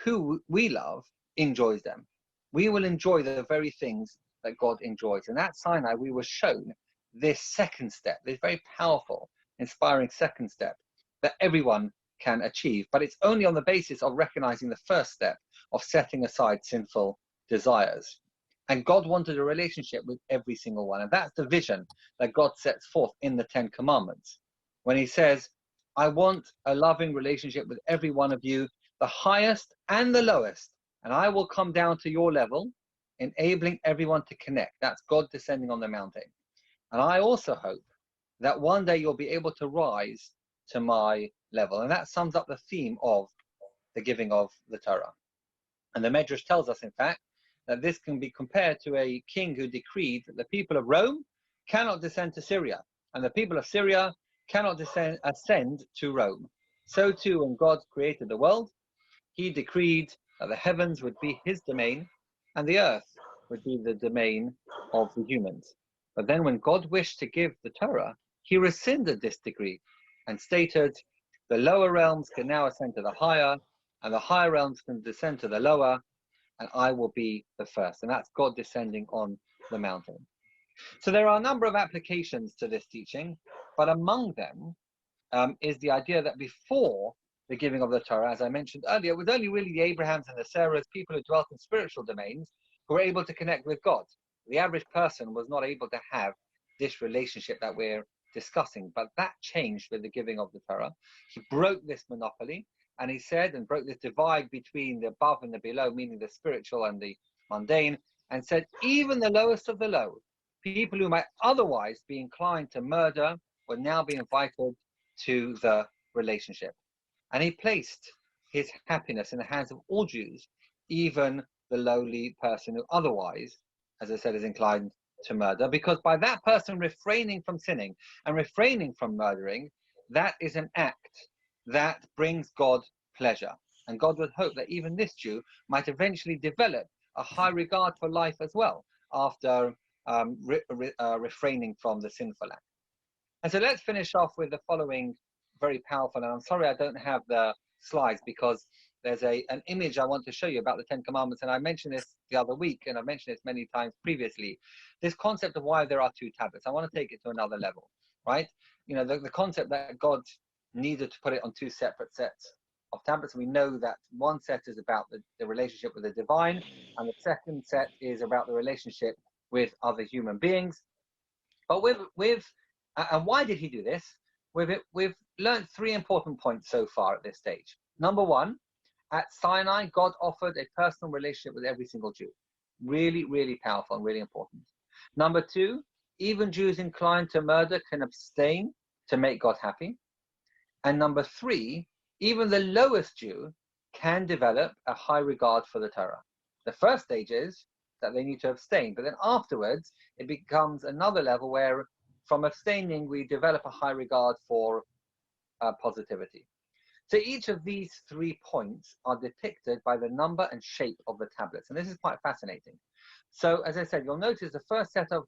who we love, enjoys them. We will enjoy the very things that God enjoys. And at Sinai, we were shown this second step, this very powerful, inspiring second step that everyone can achieve. But it's only on the basis of recognizing the first step of setting aside sinful desires. And God wanted a relationship with every single one. And that's the vision that God sets forth in the 10 Commandments. When he says, I want a loving relationship with every one of you, the highest and the lowest, and I will come down to your level, enabling everyone to connect. That's God descending on the mountain. And I also hope that one day you'll be able to rise to my level. And that sums up the theme of the giving of the Torah. And the Medrash tells us, in fact, that this can be compared to a king who decreed that the people of Rome cannot descend to Syria, and the people of Syria cannot ascend to Rome. So too, when God created the world, he decreed that the heavens would be his domain and the earth would be the domain of the humans. But then when God wished to give the Torah, he rescinded this decree and stated, the lower realms can now ascend to the higher, and the higher realms can descend to the lower, and I will be the first. And that's God descending on the mountain. So there are a number of applications to this teaching, but among them is the idea that before the giving of the Torah, as I mentioned earlier, it was only really the Abrahams and the Sarahs, people who dwelt in spiritual domains, who were able to connect with God. The average person was not able to have this relationship that we're discussing, but that changed with the giving of the Torah. He broke this monopoly, and he said, and broke this divide between the above and the below, meaning the spiritual and the mundane, and said, even the lowest of the low, people who might otherwise be inclined to murder, will now be invited to the relationship. And he placed his happiness in the hands of all Jews, even the lowly person who otherwise, as I said, is inclined to murder, because by that person refraining from sinning and refraining from murdering, that is an act that brings God pleasure. And God would hope that even this Jew might eventually develop a high regard for life as well, after refraining from the sinful act. And so let's finish off with the following very powerful, and I'm sorry I don't have the slides because there's an image I want to show you about the Ten Commandments, and I mentioned this the other week, and I've mentioned this many times previously. This concept of why there are two tablets, I want to take it to another level, right? You know, the concept that God needed to put it on two separate sets of tablets. We know that one set is about the relationship with the divine, and the second set is about the relationship with other human beings. But and why did he do this? We've learned three important points so far at this stage. Number one, at Sinai, God offered a personal relationship with every single Jew. Really, really powerful and really important. Number two, even Jews inclined to murder can abstain to make God happy. And number three, even the lowest Jew can develop a high regard for the Torah. The first stage is that they need to abstain, but then afterwards, it becomes another level where from abstaining, we develop a high regard for positivity. So each of these 3 points are depicted by the number and shape of the tablets. And this is quite fascinating. So as I said, you'll notice the first set of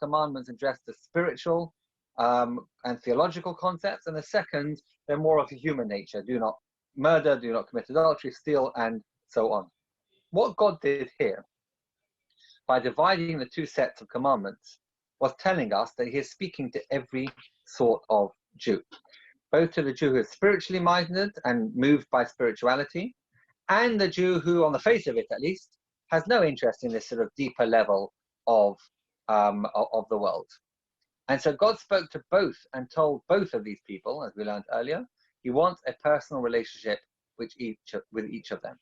commandments address the spiritual and theological concepts. And the second, they're more of a human nature. Do not murder, do not commit adultery, steal, and so on. What God did here, by dividing the two sets of commandments, was telling us that he is speaking to every sort of Jew, both to the Jew who is spiritually minded and moved by spirituality, and the Jew who, on the face of it at least, has no interest in this sort of deeper level of the world. And so God spoke to both and told both of these people, as we learned earlier, he wants a personal relationship with each of them.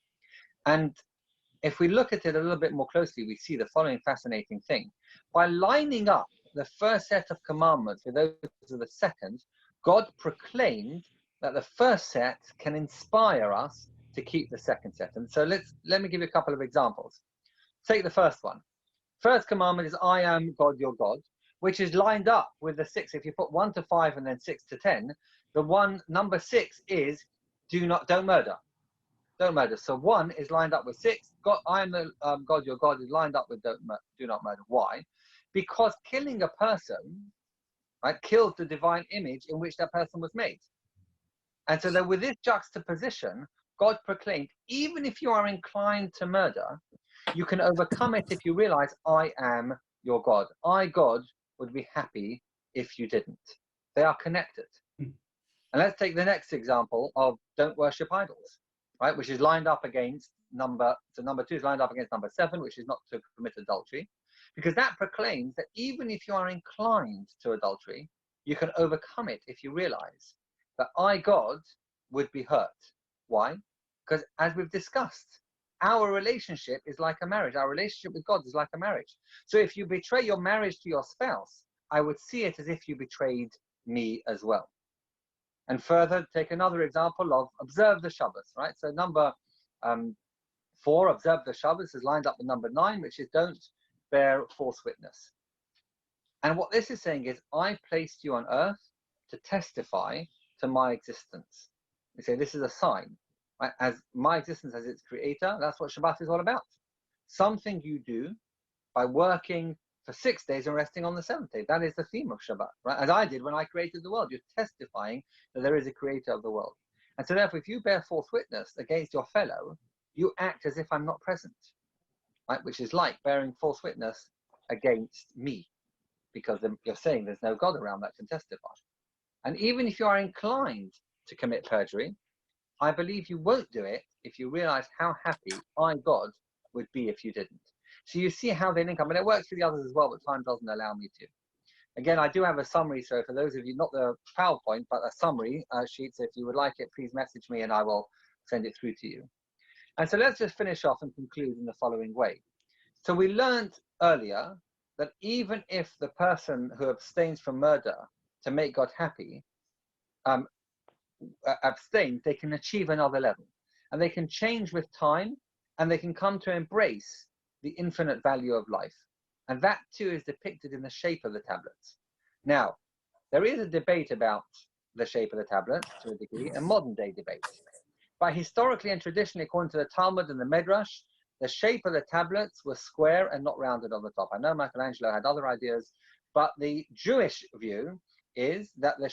And if we look at it a little bit more closely, we see the following fascinating thing. By lining up the first set of commandments with those of the second, God proclaimed that the first set can inspire us to keep the second set. And so let me give you a couple of examples. Take the first one. First commandment is, I am God, your God, which is lined up with the 6. If you put 1 to 5 and then 6 to 10, the one, number 6 is don't murder. Don't murder. So 1 is lined up with 6. God, I am the God, your God, is lined up with do not murder. Why? Because killing a person, right, kills the divine image in which that person was made. And so that with this juxtaposition, God proclaimed, even if you are inclined to murder, you can overcome it if you realize, I am your God. I, God, would be happy if you didn't. They are connected. And let's take the next example of don't worship idols, right, which is lined up against number 2 is lined up against number 7, which is not to commit adultery, because that proclaims that even if you are inclined to adultery, you can overcome it if you realize that I, God, would be hurt. Why? Because as we've discussed, our relationship is like a marriage. Our relationship with God is like a marriage. So if you betray your marriage to your spouse, I would see it as if you betrayed me as well. And further, take another example of observe the Shabbos, right? So number 4, observe the Shabbos, is lined up with number 9, which is don't bear false witness. And what this is saying is, I placed you on earth to testify to my existence. You say this is a sign, right? As my existence as its creator, that's what Shabbat is all about. Something you do by working for 6 days and resting on the 7th day. That is the theme of Shabbat, right? As I did when I created the world. You're testifying that there is a creator of the world. And so therefore, if you bear false witness against your fellow, you act as if I'm not present. right? Which is like bearing false witness against me, because you're saying there's no God around that can testify. And even if you are inclined to commit perjury, I believe you won't do it if you realize how happy I, God, would be if you didn't. So you see how they link up, and it works for the others as well, but time doesn't allow me to. Again, I do have a summary, so for those of you, not the PowerPoint, but a summary sheet, so if you would like it, please message me and I will send it through to you. And so let's just finish off and conclude in the following way. So we learned earlier that even if the person who abstains from murder to make God happy abstains, they can achieve another level. And they can change with time, and they can come to embrace the infinite value of life. And that too is depicted in the shape of the tablets. Now, there is a debate about the shape of the tablets to a degree, a modern day debate. But historically and traditionally, according to the Talmud and the Midrash, the shape of the tablets was square and not rounded on the top. I know Michelangelo had other ideas, but the Jewish view is that the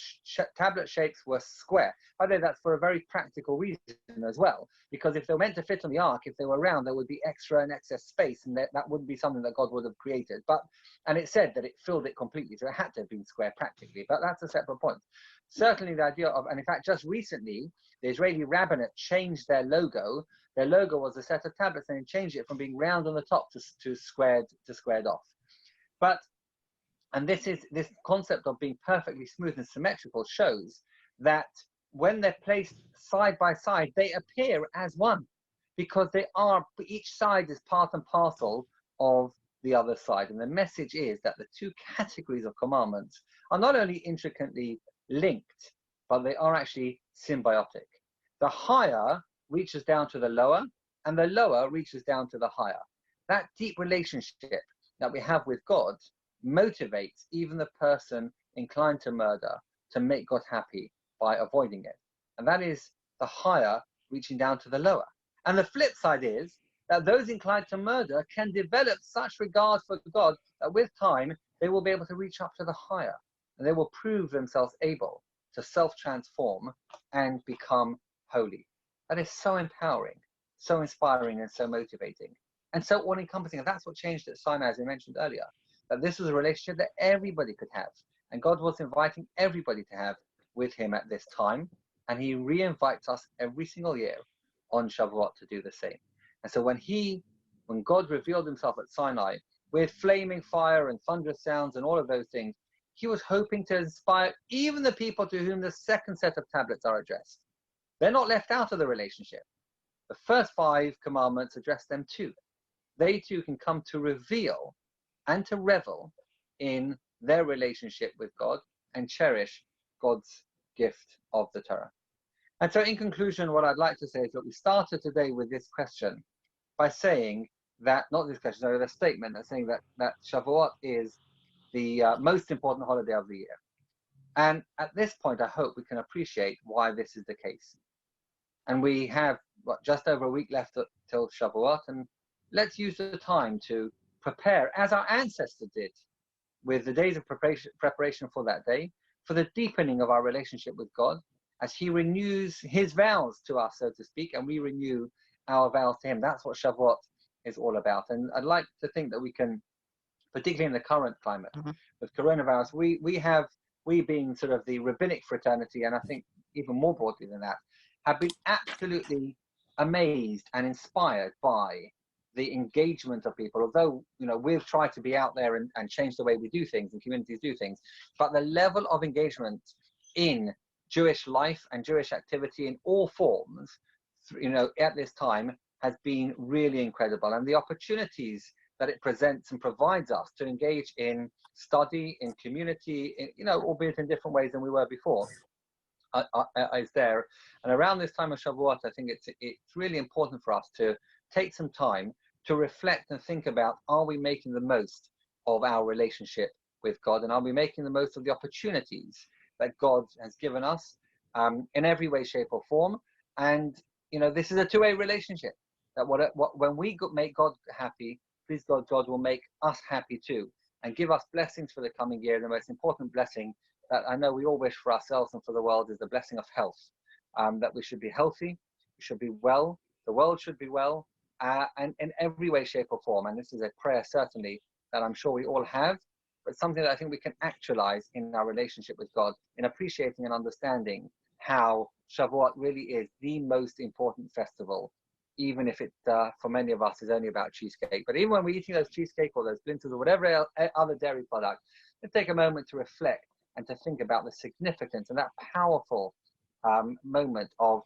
tablet shapes were square. By the way, that's for a very practical reason as well, because if they were meant to fit on the ark, if they were round, there would be extra and excess space, and that wouldn't be something that God would have created. And it said that it filled it completely, so it had to have been square practically, but that's a separate point. Certainly the idea of, and in fact, just recently, the Israeli rabbinate changed their logo. Their logo was a set of tablets, and they changed it from being round on the top to squared off. And this concept of being perfectly smooth and symmetrical shows that when they're placed side by side, they appear as one, because each side is part and parcel of the other side. And the message is that the two categories of commandments are not only intricately linked, but they are actually symbiotic. The higher reaches down to the lower, and the lower reaches down to the higher. That deep relationship that we have with God motivates even the person inclined to murder to make God happy by avoiding it. And that is the higher reaching down to the lower. And the flip side is that those inclined to murder can develop such regard for God that with time, they will be able to reach up to the higher, and they will prove themselves able to self-transform and become holy. That is so empowering, so inspiring, and so motivating, and so all-encompassing. And that's what changed at Sinai, as we mentioned earlier, that this was a relationship that everybody could have, and God was inviting everybody to have with him at this time, and he re-invites us every single year on Shavuot to do the same. And so when God revealed himself at Sinai with flaming fire and thunderous sounds and all of those things, he was hoping to inspire even the people to whom the second set of tablets are addressed. They're not left out of the relationship. The first 5 commandments address them too. They too can come to reveal and to revel in their relationship with God and cherish God's gift of the Torah. And so in conclusion, what I'd like to say is that we started today with this question by saying that, not this question, sorry, the statement that's saying that Shavuot is the most important holiday of the year. And at this point, I hope we can appreciate why this is the case. And we have just over a week left till Shavuot, and let's use the time to prepare, as our ancestors did, with the days of preparation for that day, for the deepening of our relationship with God, as he renews his vows to us, so to speak, and we renew our vows to him. That's what Shavuot is all about. And I'd like to think that we can, particularly in the current climate with coronavirus, we being sort of the rabbinic fraternity, and I think even more broadly than that, have been absolutely amazed and inspired by the engagement of people. Although, we've tried to be out there and change the way we do things and communities do things, but the level of engagement in Jewish life and Jewish activity in all forms, at this time has been really incredible. And the opportunities that it presents and provides us to engage in study, in community, albeit in different ways than we were before, is there. And around this time of Shavuot, I think it's really important for us to take some time to reflect and think about, are we making the most of our relationship with God, and are we making the most of the opportunities that God has given us in every way, shape, or form? And this is a two-way relationship. That when we make God happy, please God will make us happy too, and give us blessings for the coming year. The most important blessing that I know we all wish for ourselves and for the world is the blessing of health. That we should be healthy, we should be well, the world should be well, and in every way, shape or form. And this is a prayer certainly that I'm sure we all have, but something that I think we can actualize in our relationship with God, in appreciating and understanding how Shavuot really is the most important festival, even if it, for many of us, is only about cheesecake. But even when we're eating those cheesecake or those splinters or whatever other dairy product, let's take a moment to reflect and to think about the significance and that powerful moment of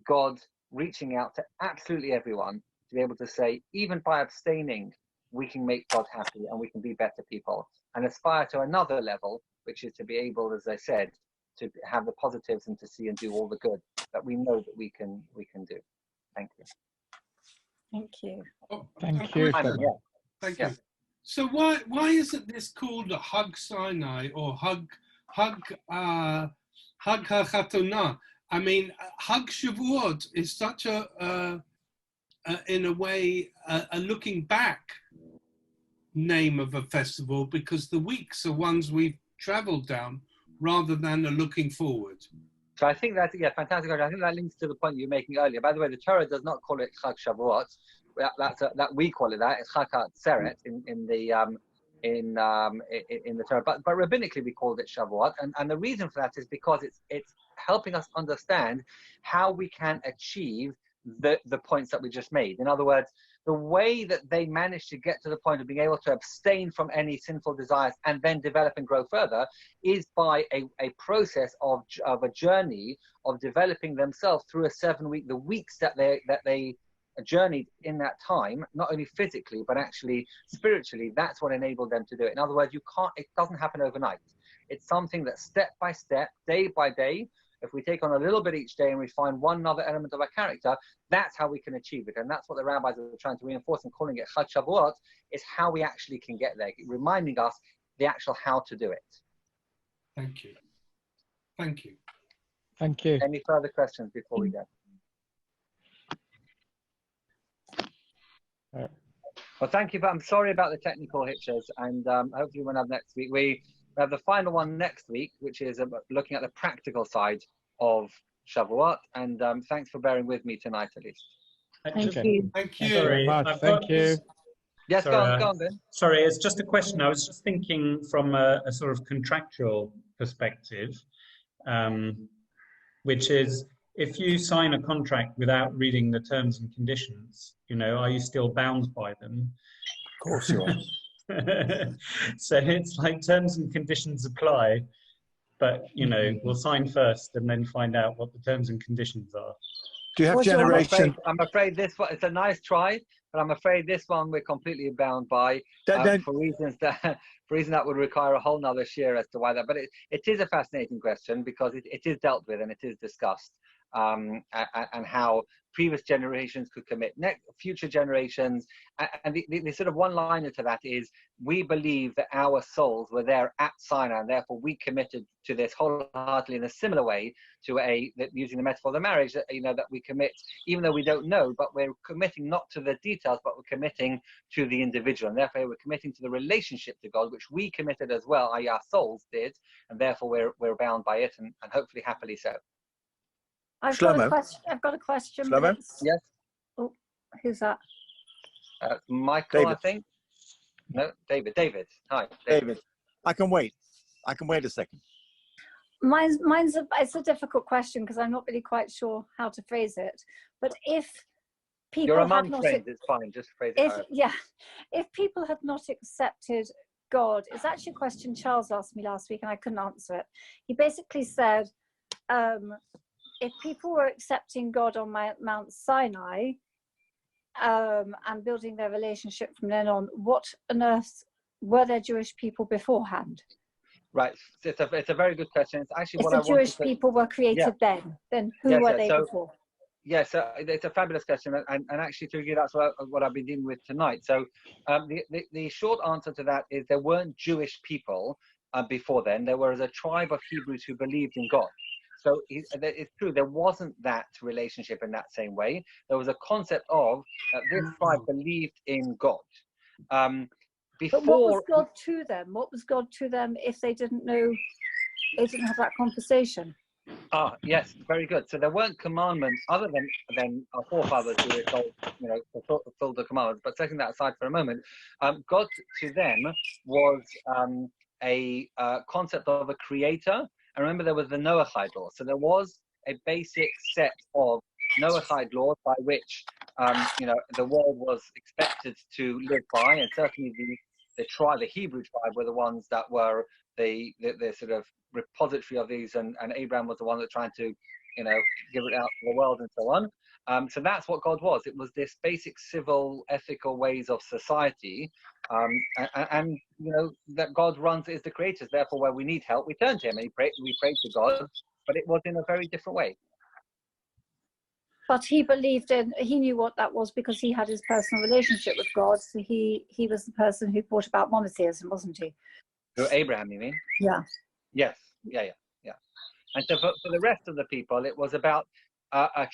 God reaching out to absolutely everyone to be able to say, even by abstaining, we can make God happy and we can be better people and aspire to another level, which is to be able, as I said, to have the positives and to see and do all the good that we know that we can do. Thank you. Thank you. Oh, Thank you. Simon, yeah. Thank Yeah. you. So why isn't this called a Hug Sinai or Hug HaChatonah? I mean, Hug Shavuot is such in a way, a looking back name of a festival, because the weeks are ones we've traveled down rather than a looking forward. So I think that's, yeah, fantastic. I think that links to the point you were making earlier. By the way, the Torah does not call it Chag Shavuot. That we call it that. It's Chag HaTzeret in the Torah. But rabbinically we called it Shavuot. And the reason for that is because it's helping us understand how we can achieve the points that we just made. In other words, the way that they managed to get to the point of being able to abstain from any sinful desires and then develop and grow further is by a process of a journey of developing themselves through a 7-week, the weeks that they journeyed in that time, not only physically, but actually spiritually. That's what enabled them to do it. In other words, it doesn't happen overnight. It's something that step by step, day by day, if we take on a little bit each day and we find one other element of our character, that's how we can achieve it. And that's what the rabbis are trying to reinforce and calling it Chag Shavuot, is how we actually can get there, reminding us the actual how to do it. Thank you. Thank you. Thank you. Any further questions before we go? Well, thank you. But I'm sorry about the technical hitches, and hopefully we'll have next week. We have the final one next week, which is looking at the practical side of Shavuot. And thanks for bearing with me tonight, at least. Thank you. Thank you. Sorry, Thank you. Yes, Sorry, go on, Ben. Sorry, it's just a question. I was just thinking from a sort of contractual perspective, which is, if you sign a contract without reading the terms and conditions, are you still bound by them? Of course you are. So it's like terms and conditions apply, but we'll sign first and then find out what the terms and conditions are. Do you have generation? I'm afraid this one, it's a nice try, but I'm afraid this one we're completely bound by for reasons that would require a whole nother share as to why that. But it is a fascinating question, because it is dealt with and it is discussed, and how previous generations could commit future generations. And the sort of one-liner to that is, we believe that our souls were there at Sinai, and therefore we committed to this wholeheartedly in a similar way to using the metaphor of the marriage, that we commit, even though we don't know, but we're committing not to the details, but we're committing to the individual. And therefore we're committing to the relationship to God, which we committed as well, i.e. our souls did, and therefore we're bound by it, and hopefully happily so. I've got a question. Shlomo? Yes. Oh, who's that? Michael, David. I think. No, David. David. Hi, David, I can wait. I can wait a second. It's a difficult question, because I'm not really quite sure how to phrase it. But if people You're among friends, it's fine. Just phrase it. If people have not accepted God, it's actually a question Charles asked me last week, and I couldn't answer it. He basically said, if people were accepting God on Mount Sinai and building their relationship from then on, what on earth were there Jewish people beforehand? Right, it's a very good question. It's actually if what the I wanted Jewish people were created then who were they before? Yes, it's a fabulous question, and actually, to you, that's what I've been dealing with tonight. So the short answer to that is there weren't Jewish people before then. There was a tribe of Hebrews who believed in God. So it's true, there wasn't that relationship in that same way. There was a concept of this tribe believed in God. But what was God to them? What was God to them if they didn't know, they didn't have that conversation? Ah, yes, very good. So there weren't commandments other than our forefathers who were told, to fulfill the commandments. But setting that aside for a moment, God to them was a concept of a creator. And remember, there was the Noahide law. So there was a basic set of Noahide laws by which the world was expected to live by, and certainly the Hebrew tribe were the ones that were the sort of repository of these, and Abraham was the one that tried to give it out to the world and so on. So that's what God was. It was this basic civil ethical ways of society, and that God runs is the creator. Therefore, where we need help, we turn to him and we pray to God, but it was in a very different way. But he knew what that was because he had his personal relationship with God. So he was the person who brought about monotheism, wasn't he? So Abraham, you mean? Yeah. Yes. Yeah. And so for the rest of the people, it was about a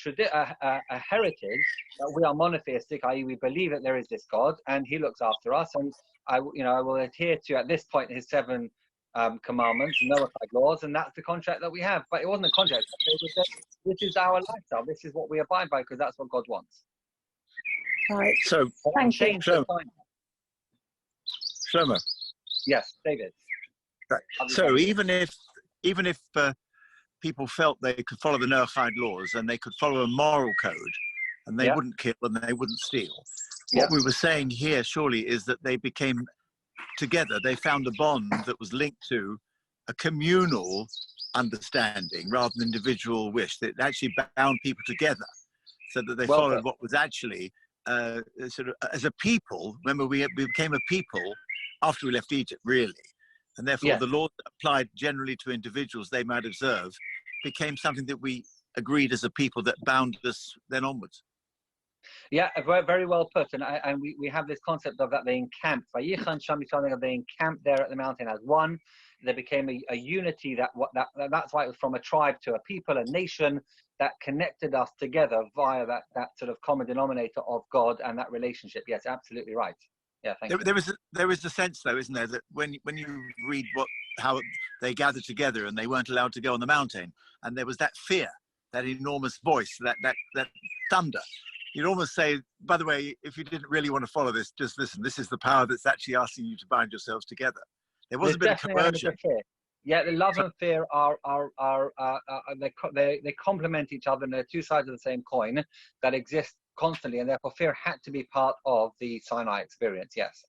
heritage that we are monotheistic, i.e., we believe that there is this God and he looks after us. And I will adhere to, at this point, his 7 commandments, Noahide laws, and that's the contract that we have. But it wasn't a contract. It was this is our lifestyle. This is what we abide by because that's what God wants. Right. So thank you. Shlomo. Yes, David. Right. So even if people felt they could follow the Noahide laws and they could follow a moral code and they wouldn't kill and they wouldn't steal, what we were saying here surely is that they became together. They found a bond that was linked to a communal understanding rather than individual wish. That actually bound people together so that they followed what was actually sort of as a people. Remember, we became a people after we left Egypt, really. And therefore, the laws that applied generally to individuals they might observe became something that we agreed as a people that bound us then onwards. Yeah, very well put. And we have this concept of that they encamped. They encamped there at the mountain as one. There became a unity that's why it was from a tribe to a people, a nation that connected us together via that sort of common denominator of God and that relationship. Yes, absolutely right. Yeah, thank you. There is a sense, though, isn't there, that when you read how they gathered together and they weren't allowed to go on the mountain, and there was that fear, that enormous voice, that thunder. You'd almost say, by the way, if you didn't really want to follow this, just listen. This is the power that's actually asking you to bind yourselves together. There was a bit of coercion. Yeah, the love and fear they complement each other, and they're two sides of the same coin that exist constantly, and therefore fear had to be part of the Sinai experience. Yes.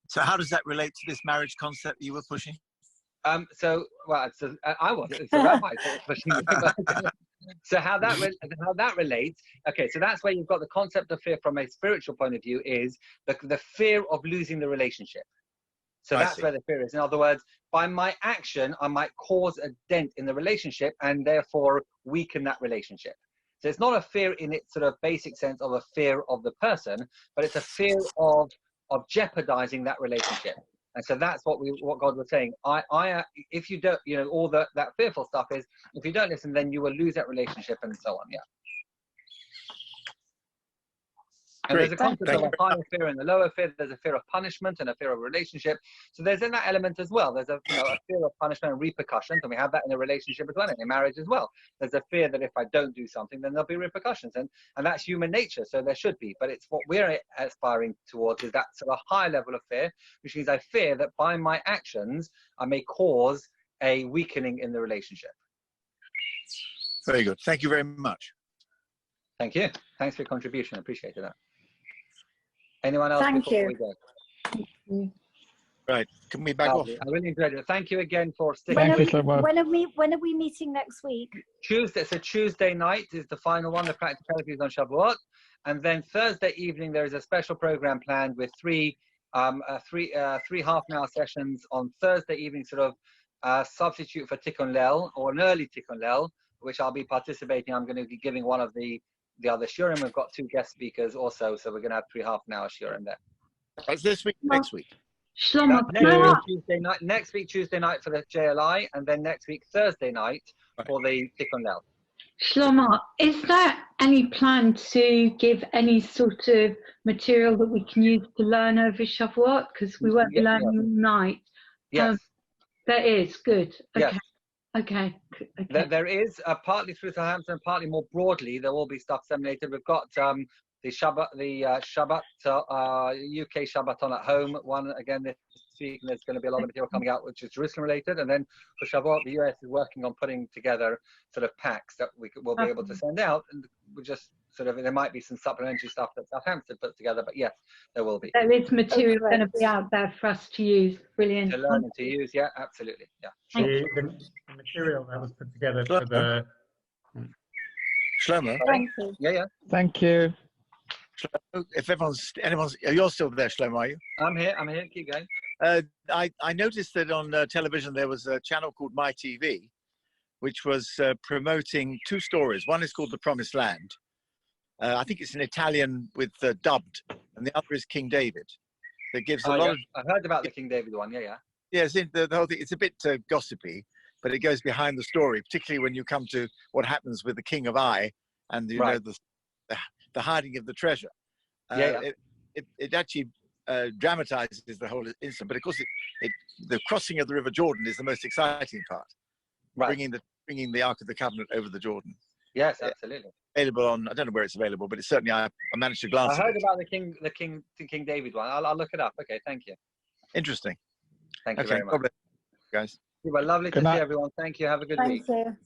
So how does that relate to this marriage concept you were pushing? I was. It's a rabbi pushing it. So how that relates? Okay, so that's where you've got the concept of fear from a spiritual point of view is the fear of losing the relationship. So that's where the fear is. In other words, by my action, I might cause a dent in the relationship and therefore weaken that relationship. So it's not a fear in its sort of basic sense of a fear of the person, but it's a fear of jeopardizing that relationship. And so that's what God was saying. If you don't, all that fearful stuff is, if you don't listen, then you will lose that relationship and so on. Yeah. And there's a concept of a higher fear and a lower fear. There's a fear of punishment and a fear of a relationship. So there's in that element as well. There's a fear of punishment and repercussions, and we have that in a relationship as well, and in marriage as well. There's a fear that if I don't do something, then there'll be repercussions, and that's human nature. So there should be. But it's what we're aspiring towards is that sort of high level of fear, which means I fear that by my actions I may cause a weakening in the relationship. Very good. Thank you very much. Thank you. Thanks for your contribution. I appreciate that. Anyone else? Thank you. We go? Right. Can we back off? I really enjoyed it. Thank you again for sticking. When are we meeting next week? Tuesday. So Tuesday night is the final one. The practicalities on Shavuot, and then Thursday evening there is a special program planned with three half-an-hour sessions on Thursday evening, sort of substitute for Tikkun Lel or an early Tikkun Lel, which I'll be participating. I'm going to be giving one of the other shiurim. We've got 2 guest speakers also, so we're going to have 3 half-an-hour shiurim there. That's this week, next week. Shlomo, next week Tuesday night for the JLI, and then next week Thursday night for the Tikkun Lel. Shlomo, is there any plan to give any sort of material that we can use to learn over Shavuot? Because we won't be learning all night. Yes. There is, good. Okay. Yes. Okay. Okay. There is partly through Southampton, partly more broadly. There will be stuff disseminated. We've got the Shabbat, UK Shabbaton at home one again this week, and there's going to be a lot of material coming out which is Jerusalem related. And then for Shavuot, the US is working on putting together sort of packs that we'll be able to send out, and we just sort of, there might be some supplementary stuff that Southampton put together, but yes, there will be. There is material going to be out there for us to use. Brilliant. To learn and to use, yeah, absolutely, yeah. The material that was put together for the... Shlomo. Thank you. Yeah. Thank you. Shlomo, if anyone's, you're still there, Shlomo, are you? I'm here, keep going. I noticed that on television there was a channel called My TV, which was promoting two stories. One is called The Promised Land. I think it's in Italian with dubbed, and the other is King David. That gives a lot of. I've heard about the King David one. Yeah. Yes, the whole thing. It's a bit gossipy, but it goes behind the story, particularly when you come to what happens with the King of Ai and know the hiding of the treasure. It actually dramatizes the whole incident, but of course, the crossing of the River Jordan is the most exciting part. Right. Bringing the Ark of the Covenant over the Jordan. Yes, absolutely. Available on, I don't know where it's available, but it's certainly I managed to glance. I heard about the King David one. I'll look it up. Okay, thank you. Interesting. Thank you very much, guys. You were lovely to see everyone. Thank you. Have a good week. Thank you.